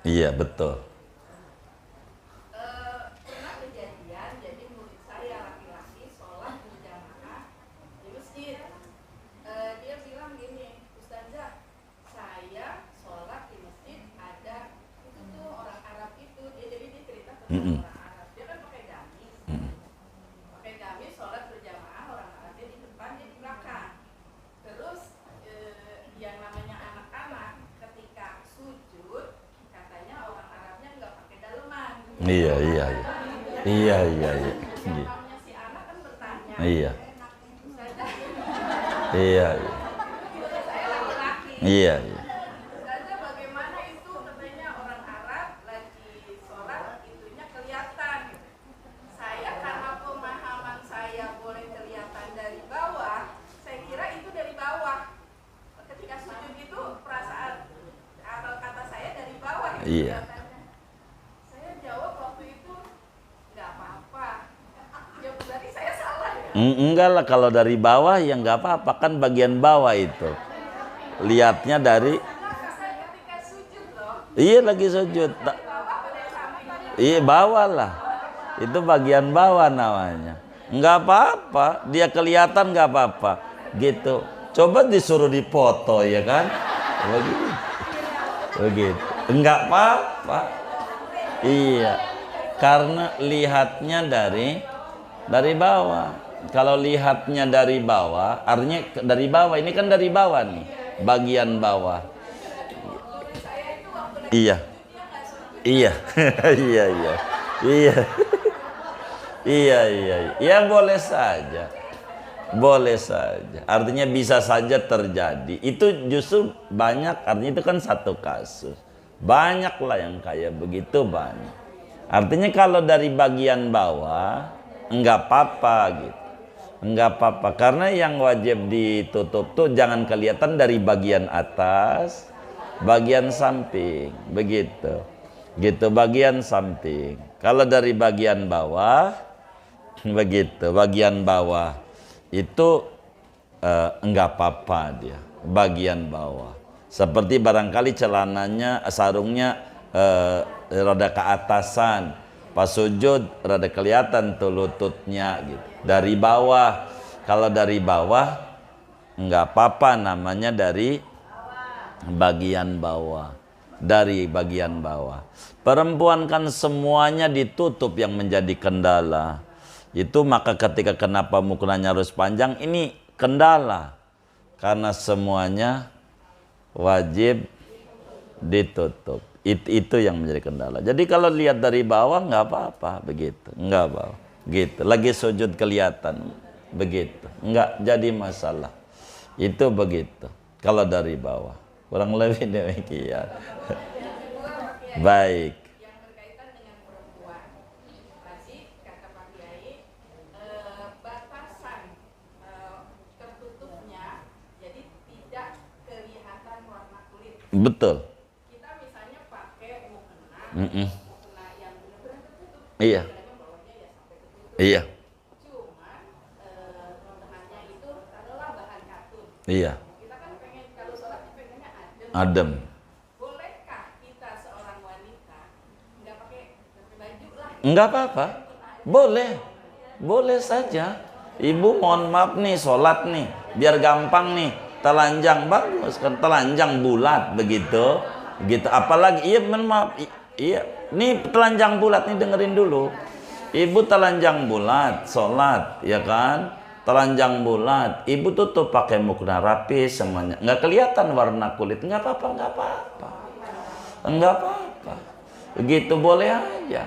S1: Iya betul.
S2: Pernah kejadian, jadi murid saya laki-laki sholat berjamaah di masjid. Dia bilang gini, Ustazah, saya sholat di masjid ada itu tuh orang Arab itu. Jadi dia cerita tentang orang Arab. Dia kan pakai gamis, sholat berjamaah, orang Arabnya di depan, dia di belakang. Terus yang namanya anak-anak ketika sujud, katanya orang Arabnya nggak pakai daleman.
S1: Iya.
S2: Mamanya si anak kan bertanya.
S1: Iya.
S2: Saya laki-laki.
S1: Iya.
S2: Ustazah, bagaimana itu katanya orang Arab lagi sholat itunya kelihatan. Saya karena pemahaman saya boleh kelihatan dari bawah, saya kira itu dari bawah. Ketika sujud itu perasaan atau kata saya dari bawah itu kelihatannya. Saya jawab waktu itu nggak apa-apa. Ya berarti saya salah ya.
S1: Enggak lah, kalau dari bawah ya nggak apa-apa, kan bagian bawah itu lihatnya dari.
S2: Ketika sujud loh.
S1: Iya lagi sujud. Iya bawah lah, itu bagian bawah namanya. Nggak apa-apa, dia kelihatan nggak apa-apa gitu. Coba disuruh dipoto ya kan, begitu. Nggak apa-apa. Iya, karena lihatnya dari bawah. Kalau lihatnya dari bawah, artinya dari bawah, ini kan dari bawah nih, bagian bawah. Iya. Ya boleh saja. Artinya bisa saja terjadi. Itu justru banyak, artinya itu kan satu kasus. Banyak lah yang kayak begitu, banyak. Artinya kalau dari bagian bawah enggak apa-apa gitu. Enggak apa-apa, karena yang wajib ditutup tuh jangan kelihatan dari bagian atas, bagian samping, begitu. Gitu, bagian samping. Kalau dari bagian bawah begitu, bagian bawah itu enggak apa-apa dia, bagian bawah. Seperti barangkali celananya, sarungnya rada ke atasan, pas sujud rada kelihatan tuh lututnya gitu. Dari bawah, kalau dari bawah enggak apa-apa, namanya dari bagian bawah. Dari bagian bawah. Perempuan kan semuanya ditutup yang menjadi kendala. Itu maka ketika kenapa muknanya harus panjang, ini kendala. Karena semuanya wajib ditutup. Itu yang menjadi kendala. Jadi kalau lihat dari bawah nggak apa-apa begitu, nggak apa, gitu. Lagi sujud kelihatan begitu, nggak jadi masalah. Itu begitu. Kalau dari bawah, kurang lebih demikian. Baik.
S2: Yang berkaitan dengan perempuan. Tadi kata Pak Kiai, batasan tertutupnya, jadi tidak kelihatan warna kulit.
S1: Betul.
S2: Mukena yang benar-benar tertutup.
S1: Iya.
S2: Bawahnya ya sampai tertutup.
S1: Iya.
S2: Cuman bahannya itu taruhlah bahan katun.
S1: Iya.
S2: Kita kan pengen kalau sholat pengennya adem.
S1: Adem.
S2: Bolehkah kita seorang wanita nggak pakai baju lah?
S1: Enggak apa-apa. Boleh. Boleh saja. Ibu mohon maaf nih sholat nih, biar gampang nih. Telanjang bagus kan, telanjang bulat begitu. Gitu. Apalagi iya maaf. Iya, nih telanjang bulat nih, dengerin dulu. Ibu telanjang bulat, sholat, ya kan? Telanjang bulat, ibu tutup pakai mukena rapi semuanya, nggak kelihatan warna kulit, nggak apa-apa, nggak apa-apa, nggak apa-apa. Begitu boleh aja,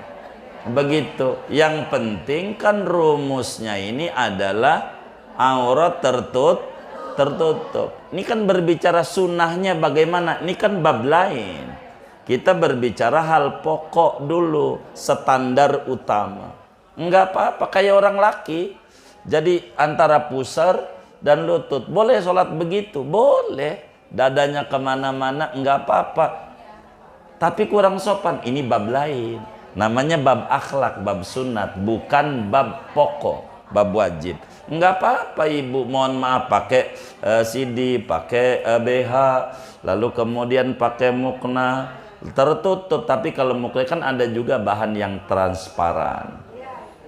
S1: begitu. Yang penting kan rumusnya ini adalah aurat tertutup. Ini kan berbicara sunnahnya bagaimana? Ini kan bab lain. Kita berbicara hal pokok dulu, standar utama. Enggak apa-apa, kayak orang laki. Jadi antara pusar dan lutut. Boleh sholat begitu? Boleh. Dadanya kemana-mana, enggak apa-apa. Tapi kurang sopan, ini bab lain. Namanya bab akhlak, bab sunat. Bukan bab pokok, bab wajib. Enggak apa-apa ibu, mohon maaf pakai CD, pakai BH, lalu kemudian pakai mukna. Tertutup, tapi kalau mukena kan ada juga bahan yang transparan.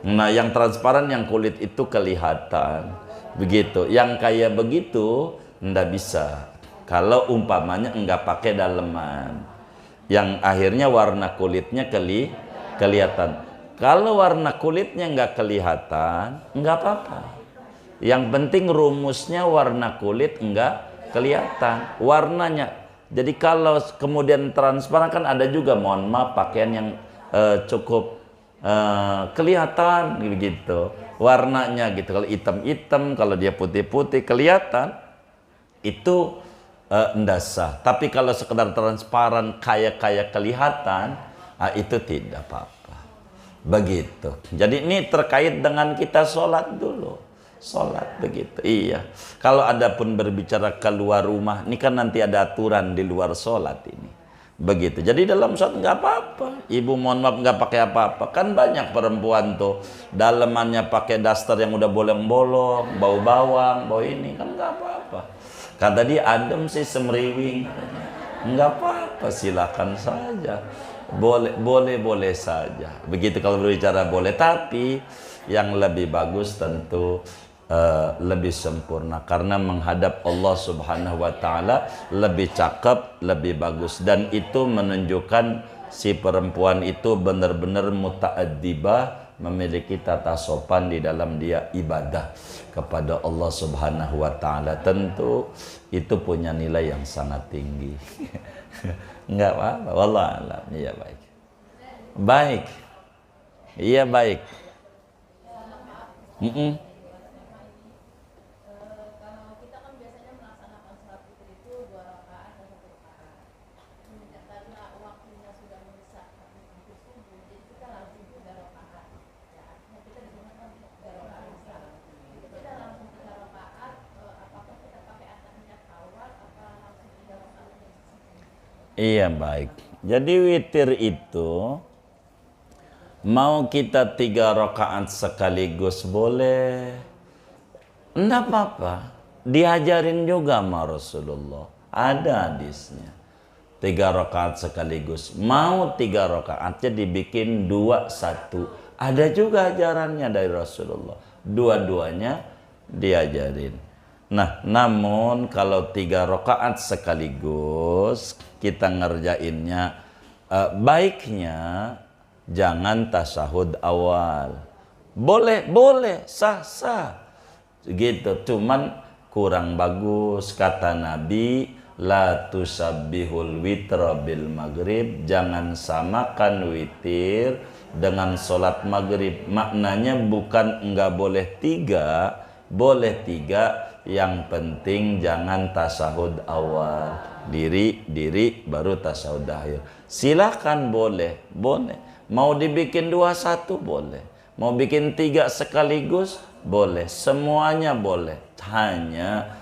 S1: Nah, yang transparan yang kulit itu kelihatan. Begitu. Yang kayak begitu ndak bisa. Kalau umpamanya enggak pakai daleman. Yang akhirnya warna kulitnya kelihatan. Kalau warna kulitnya enggak kelihatan, enggak apa-apa. Yang penting rumusnya warna kulit enggak kelihatan. Warnanya. Jadi kalau kemudian transparan kan ada juga, mohon maaf, pakaian yang cukup kelihatan gitu warnanya gitu. Kalau hitam-hitam, kalau dia putih-putih kelihatan, itu ndak sah. Tapi kalau sekedar transparan kayak kelihatan, itu tidak apa-apa. Begitu. Jadi ini terkait dengan kita sholat dulu. Sholat begitu, iya. Kalau ada pun berbicara keluar rumah, ini kan nanti ada aturan di luar sholat ini, begitu. Jadi dalam sholat nggak apa-apa. Ibu mohon maaf nggak pakai apa-apa. Kan banyak perempuan tuh dalemannya pakai daster yang udah bolong-bolong, bau bawang, bau ini, kan nggak apa-apa. Kata dia adem sih semriwing, nggak apa-apa, silakan saja. Boleh saja. Begitu kalau berbicara boleh, tapi yang lebih bagus tentu lebih sempurna, karena menghadap Allah Subhanahu wa taala lebih cakep, lebih bagus, dan itu menunjukkan si perempuan itu benar-benar muta'addibah, memiliki tata sopan di dalam dia ibadah kepada Allah Subhanahu wa taala. Tentu itu punya nilai yang sangat tinggi. Enggak apa-apa, wallahu a'lam. Iya baik. Baik. Iya baik. Iya baik. Jadi witir itu mau kita 3 rakaat sekaligus boleh, enggak apa-apa. Diajarin juga sama Rasulullah. Ada hadisnya. 3 rakaat sekaligus. Mau 3 rakaatnya dibikin 2-1. Ada juga ajarannya dari Rasulullah. Dua-duanya diajarin. Nah, namun kalau 3 rakaat sekaligus kita ngerjainnya, baiknya jangan tasyahud awal. Boleh, sah gitu. Cuman kurang bagus kata Nabi, la tusabbihul witra bil maghrib, jangan samakan witir dengan sholat maghrib. Maknanya bukan enggak boleh 3, boleh 3, yang penting jangan tasyahud awal. Diri baru tasyahud akhir. Silakan, boleh. Mau dibikin 2-1 boleh. Mau bikin 3 sekaligus boleh. Semuanya boleh. Hanya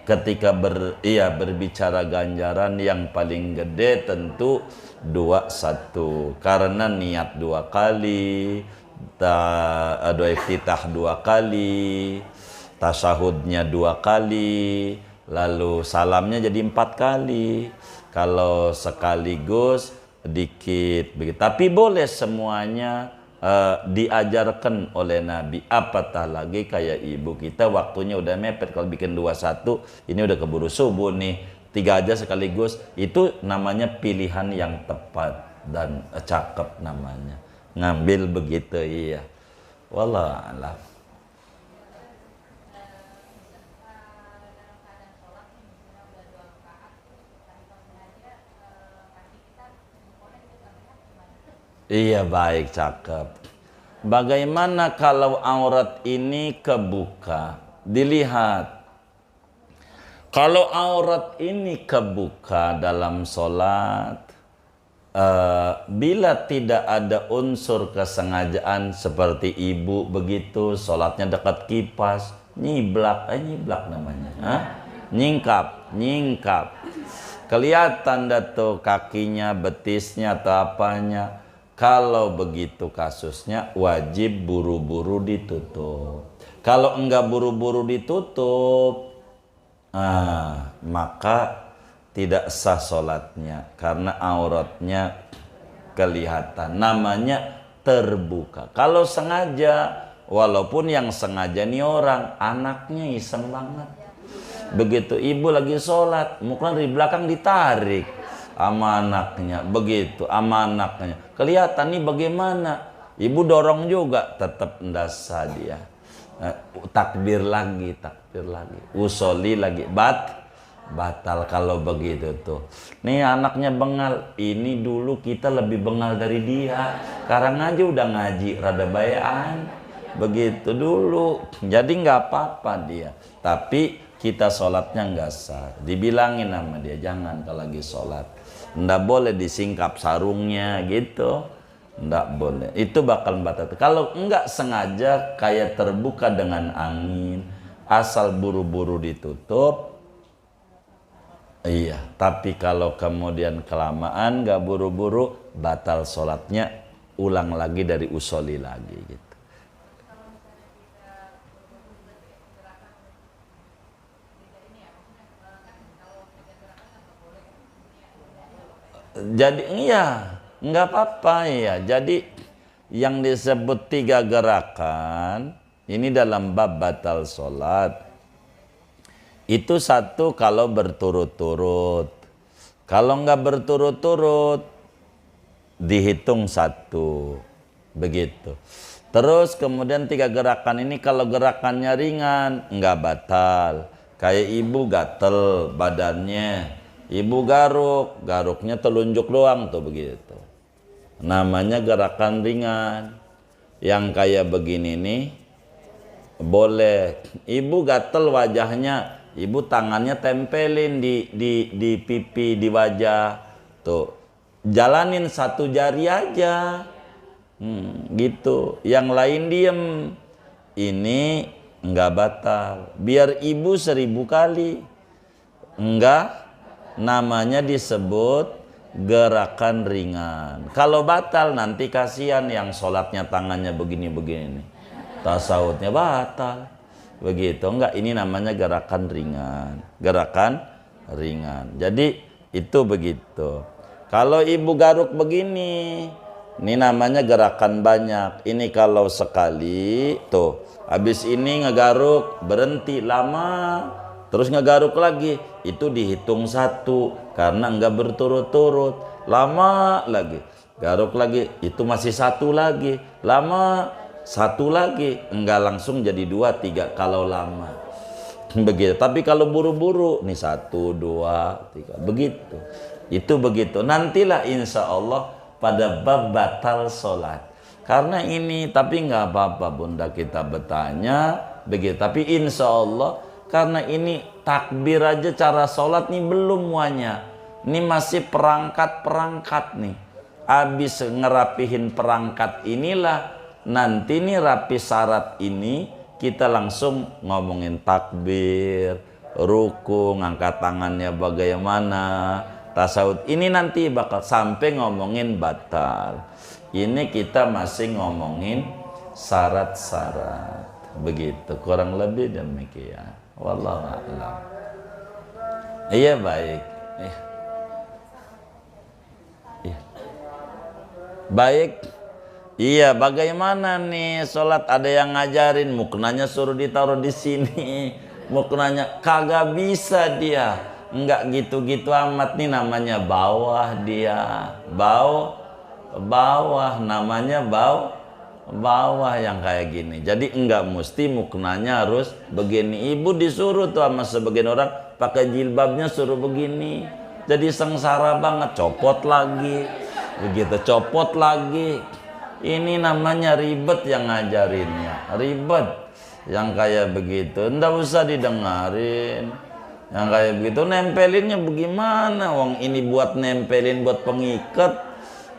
S1: ketika berbicara ganjaran yang paling gede tentu 2-1, karena niat 2 kali, doa iftitah 2 kali, tasyahudnya 2 kali, lalu salamnya jadi 4 kali. Kalau sekaligus dikit begitu. Tapi boleh semuanya, diajarkan oleh Nabi. Apatah lagi kayak ibu kita waktunya udah mepet, kalau bikin 2-1 ini udah keburu subuh nih, 3 aja sekaligus. Itu namanya pilihan yang tepat dan cakep namanya. Ngambil begitu, iya. Wallah alam. Iya, baik, cakep. Bagaimana kalau aurat ini kebuka? Dilihat. Kalau aurat ini kebuka dalam sholat, bila tidak ada unsur kesengajaan seperti ibu begitu, sholatnya dekat kipas, nyiblak namanya, nyingkap, kelihatan dah tuh kakinya, betisnya atau apanya. Kalau begitu kasusnya wajib buru-buru ditutup. Kalau enggak buru-buru ditutup, maka tidak sah sholatnya karena auratnya kelihatan. Namanya terbuka. Kalau sengaja, walaupun yang sengaja nih orang, anaknya iseng banget. Begitu ibu lagi sholat, mungkin dari belakang ditarik sama anaknya, begitu sama anaknya kelihatan nih bagaimana, ibu dorong juga, tetap ndasa dia, takbir lagi, usoli lagi, batal kalau begitu tuh. Nih anaknya bengal, ini dulu kita lebih bengal dari dia, sekarang aja udah ngaji rada bayaan, begitu dulu, jadi nggak apa-apa dia, tapi kita sholatnya nggak sah. Dibilangin sama dia, jangan kalau lagi sholat, nggak boleh disingkap sarungnya gitu, nggak boleh, itu bakal batal. Kalau nggak sengaja kayak terbuka dengan angin, asal buru-buru ditutup, iya. Tapi kalau kemudian kelamaan nggak buru-buru, batal sholatnya, ulang lagi dari usoli lagi gitu. Jadi iya, nggak apa-apa ya. Jadi yang disebut 3 gerakan ini dalam bab batal sholat itu 1 kalau berturut-turut. Kalau nggak berturut-turut dihitung 1 begitu. Terus kemudian 3 gerakan ini kalau gerakannya ringan nggak batal. Kayak ibu gatel badannya, ibu garuknya telunjuk doang tuh begitu. Namanya gerakan ringan. Yang kayak begini nih boleh. Ibu gatel wajahnya, ibu tangannya tempelin di pipi, di wajah. Tuh. Jalanin 1 jari aja. Gitu. Yang lain diem. Ini enggak batal. Biar ibu 1000 kali. Enggak, namanya disebut gerakan ringan. Kalau batal nanti kasihan yang sholatnya tangannya begini-begini, tasawufnya batal. Begitu, enggak, ini namanya gerakan ringan. Jadi itu begitu. Kalau ibu garuk begini, Ini namanya gerakan banyak. Ini kalau sekali, tuh. Habis ini ngegaruk, berhenti lama. Terus ngegaruk lagi. Itu dihitung 1. Karena enggak berturut-turut. Lama lagi. Garuk lagi. Itu masih 1 lagi. Lama. 1 lagi. Enggak langsung jadi 2, 3 kalau lama. Begitu. Tapi kalau buru-buru, nih 1, 2, 3. Begitu. Itu begitu. Nantilah insya Allah pada bab batal sholat. Karena ini, tapi nggak apa-apa bunda kita bertanya begitu. Tapi insya Allah karena ini takbir aja cara sholat nih belum muanya. Ini masih perangkat-perangkat nih. Habis ngerapihin perangkat inilah nanti nih rapi syarat ini kita langsung ngomongin takbir, ruku, ngangkat tangannya bagaimana, tasawuf. Ini nanti bakal sampai ngomongin batal. Ini kita masih ngomongin syarat-syarat. Begitu kurang lebih demikian. Wallahu a'lam. Iya baik. Iya. Baik. Iya, bagaimana nih sholat ada yang ngajarin muknanya suruh ditaruh di sini. Muknanya kagak bisa dia. Enggak gitu-gitu amat nih namanya bawah dia. Bawah namanya bawah yang kayak gini. Jadi enggak mesti muknanya harus begini. Ibu disuruh tuh sama sebagian orang pakai jilbabnya suruh begini. Jadi sengsara banget, copot lagi. Begitu copot lagi. Ini namanya ribet yang ngajarinnya. Ribet yang kayak begitu. Nggak usah didengarin. Yang kayak begitu nempelinnya bagaimana? Wong ini buat nempelin buat pengikat.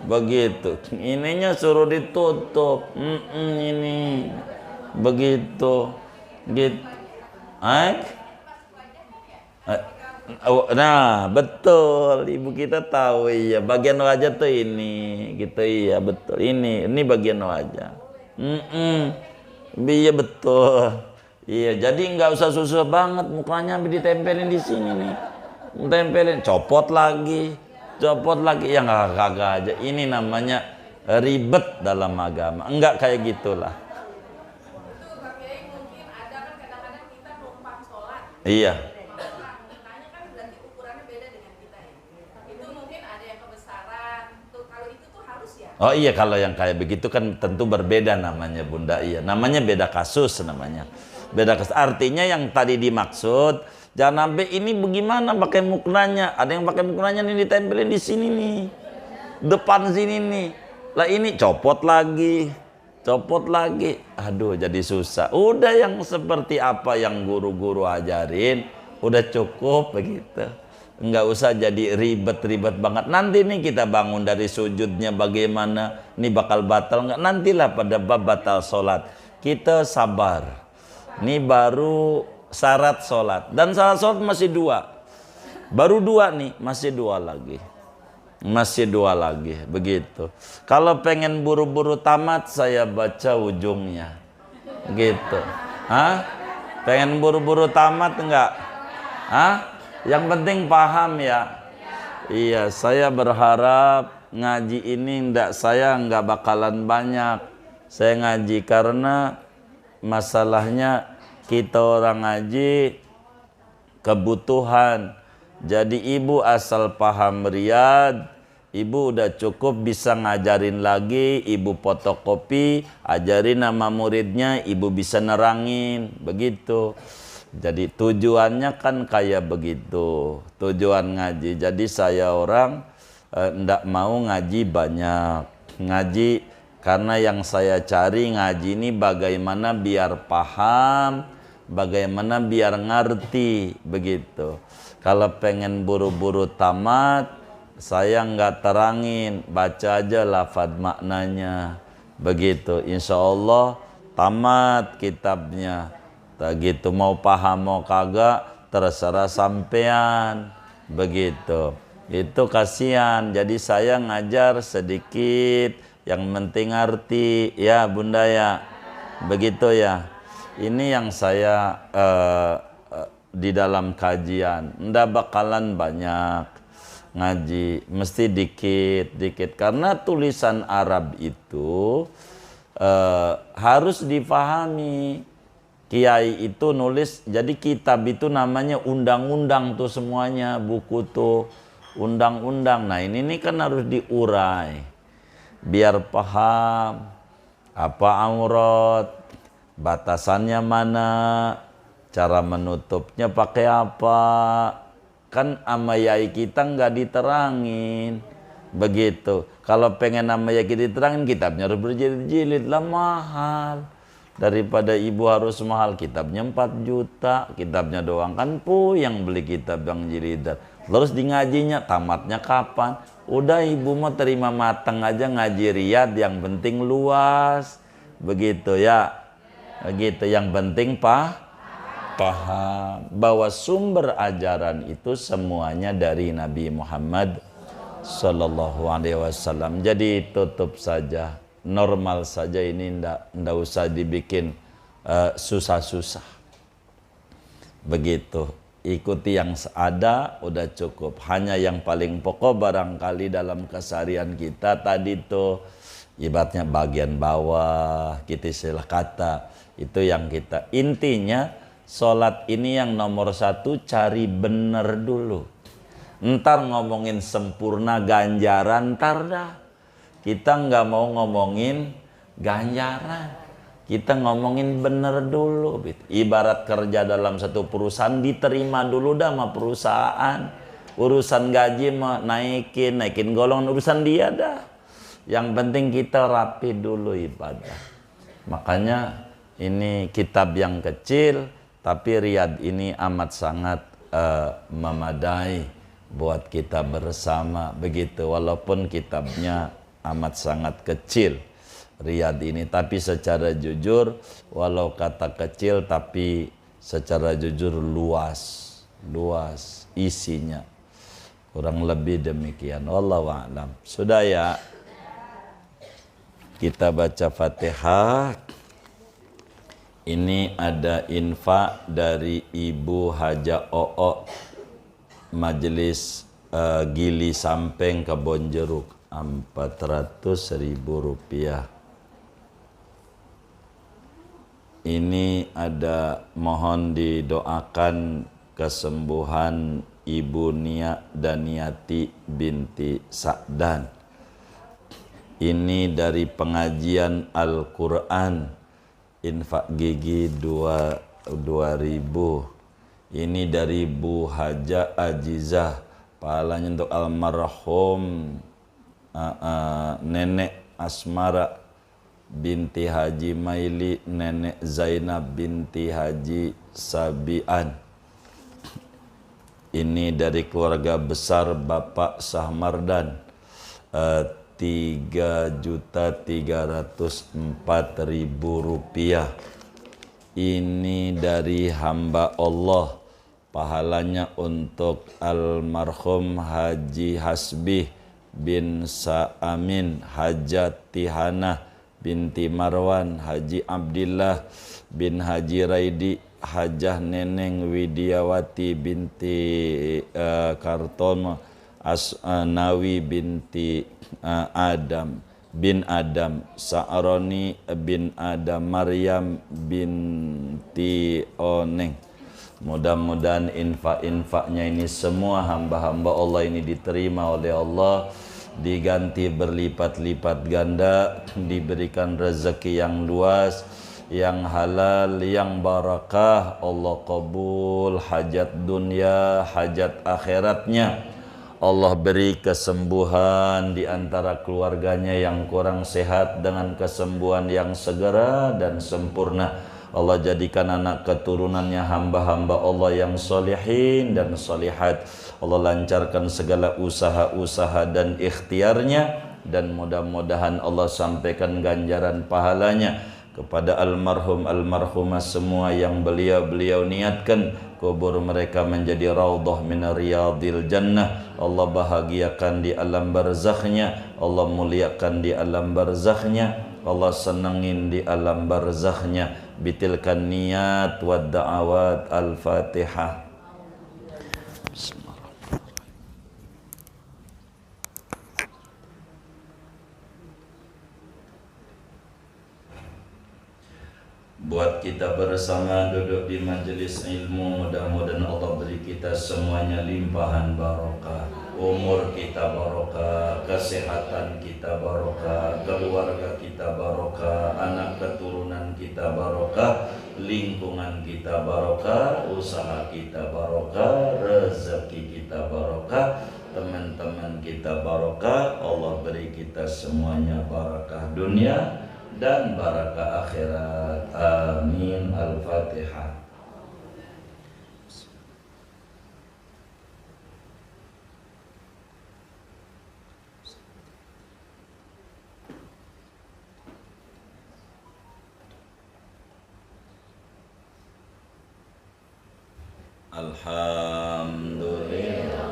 S1: Begitu. Ininya suruh ditutup. Ini begitu. Gitu. Nah betul, ibu kita tahu iya bagian wajah tuh ini gitu. Iya betul, ini bagian wajah. Iya betul. Iya, jadi nggak usah susah banget mukanya ditempelin di sini nih. Tempelin, copot lagi ya nggak kagak aja. Ini namanya ribet dalam agama. Enggak kayak gitulah.
S2: Itu Pak Kiai mungkin ada kan kadang-kadang kita numpang sholat.
S1: Iya.
S2: Muknanya kan berarti ukurannya beda dengan kita ya. Itu mungkin ada yang kebesaran. Tuh kalau itu tuh harus ya.
S1: Oh iya, kalau yang kayak begitu kan tentu berbeda namanya bunda. Iya, namanya beda kasus namanya. Beda kasus. Artinya yang tadi dimaksud jangan sampai ini bagaimana pakai muknanya. Ada yang pakai muknanya nih ditempelin di sini nih. Depan sini nih. Lah ini copot lagi. Aduh jadi susah. Udah yang seperti apa yang guru-guru ajarin, udah cukup begitu. Enggak usah jadi ribet-ribet banget. Nanti nih kita bangun dari sujudnya bagaimana, ini bakal batal enggak? Nantilah pada bab batal sholat. Kita sabar. Ini baru syarat sholat. Dan syarat sholat masih 2. Baru 2 nih, masih 2 lagi. Begitu. Kalau pengen buru-buru tamat, saya baca ujungnya. Gitu. Pengen buru-buru tamat enggak? Yang penting paham ya. Iya, saya berharap ngaji ini saya enggak bakalan banyak. Saya ngaji karena masalahnya kita orang ngaji kebutuhan. Jadi ibu asal paham riyad, ibu udah cukup bisa ngajarin lagi, ibu fotokopi, ajarin nama muridnya, ibu bisa nerangin, begitu. Jadi tujuannya kan kayak begitu, tujuan ngaji. Jadi saya orang ndak mau ngaji banyak, ngaji karena yang saya cari ngaji ini bagaimana biar paham, bagaimana biar ngerti, begitu. Kalau pengen buru-buru tamat, saya nggak terangin, baca aja lafaz maknanya, begitu. Insya Allah tamat kitabnya. Gitu, mau paham mau kagak terserah sampean, begitu. Itu kasihan. Jadi saya ngajar sedikit, yang penting ngerti ya bunda ya, begitu ya. Ini yang saya di dalam kajian ndak bakalan banyak ngaji mesti dikit-dikit karena tulisan Arab itu harus difahami. Kiai itu nulis, jadi kitab itu namanya undang-undang tuh semuanya, buku tuh undang-undang. Nah ini kan harus diurai biar paham apa aurat, batasannya mana, cara menutupnya pakai apa. Kan ama yai kita nggak diterangin begitu. Kalau pengen ama yai kita diterangin, kitabnya harus berjilid-jilid lah, mahal. Daripada ibu harus mahal, kitabnya 4 juta, kitabnya doang kan yang beli kitab yang jilidan. Terus di ngajinya tamatnya kapan? Udah ibu mau terima matang aja ngaji riyad, yang penting luas. Begitu ya. Begitu, yang penting paham bahwa sumber ajaran itu semuanya dari Nabi Muhammad sallallahu alaihi wasallam. Jadi tutup saja, normal saja, ini ndak usah dibikin susah-susah. Begitu, ikuti yang ada udah cukup. Hanya yang paling pokok barangkali dalam keseharian kita tadi tuh ibaratnya bagian bawah, kita istilah kata, itu yang kita intinya. Sholat ini yang nomor 1 cari bener dulu. Ntar ngomongin sempurna ganjaran, ntar dah. Kita nggak mau ngomongin ganjaran, kita ngomongin bener dulu. Ibarat kerja dalam satu perusahaan, diterima dulu dah sama perusahaan. Urusan gaji mau naikin golongan urusan dia dah. Yang penting kita rapi dulu ibadah. Makanya ini kitab yang kecil, tapi riyad ini amat sangat memadai buat kita bersama begitu. Walaupun kitabnya amat sangat kecil riyad ini, tapi secara jujur walau kata kecil tapi secara jujur luas isinya, kurang lebih demikian. Wallahu a'lam. Sudah ya, kita baca Fatihah. Ini ada infak dari Ibu Haja Oo, Majelis Gili Sampeng Kebonjeruk, 400.000 rupiah. Ini ada mohon didoakan kesembuhan Ibu Nia Daniati binti Sa'dan. Ini dari pengajian Al-Quran, infak gigi 2.000. Ini dari Bu Haja Ajizah, pahalanya untuk almarhum Nenek Asmara binti Haji Maili, Nenek Zainab binti Haji Sabian. Ini dari keluarga besar Bapak Sahmardan, 3.304.000 rupiah. Ini dari hamba Allah, pahalanya untuk almarhum Haji Hasbih bin Sa'amin, Hajat Tihanah binti Marwan, Haji Abdillah bin Haji Raidi, Hajah Neneng Widiawati binti Kartono, Asnawi binti Adam bin Adam, Sa'roni bin Adam, Maryam binti Oneng. Mudah-mudahan infak-infaknya ini semua hamba-hamba Allah ini diterima oleh Allah, diganti berlipat-lipat ganda, diberikan rezeki yang luas, yang halal, yang barakah. Allah kabul hajat dunia, hajat akhiratnya. Allah beri kesembuhan di antara keluarganya yang kurang sehat dengan kesembuhan yang segera dan sempurna. Allah jadikan anak keturunannya hamba-hamba Allah yang solihin dan solihat. Allah lancarkan segala usaha-usaha dan ikhtiarnya, dan mudah-mudahan Allah sampaikan ganjaran pahalanya kepada almarhum-almarhumah semua yang beliau niatkan kubur mereka menjadi raudhah min riyadil jannah. Allah bahagiakan di alam barzakhnya, Allah muliakan di alam barzakhnya, Allah senangin di alam barzakhnya. Bitilkan niat wa da'awat. Al-Fatihah. Bismillahirrahmanirrahim. kita bersama duduk di majelis ilmu, mudah-mudahan Allah beri kita semuanya limpahan barokah. Umur kita barokah, kesehatan kita barokah, keluarga kita barokah, anak keturunan kita barokah, lingkungan kita barokah, usaha kita barokah, rezeki kita barokah, teman-teman kita barokah. Allah beri kita semuanya barakah dunia dan barakah akhirat. Amin. Al-Fatihah. Alhamdulillah.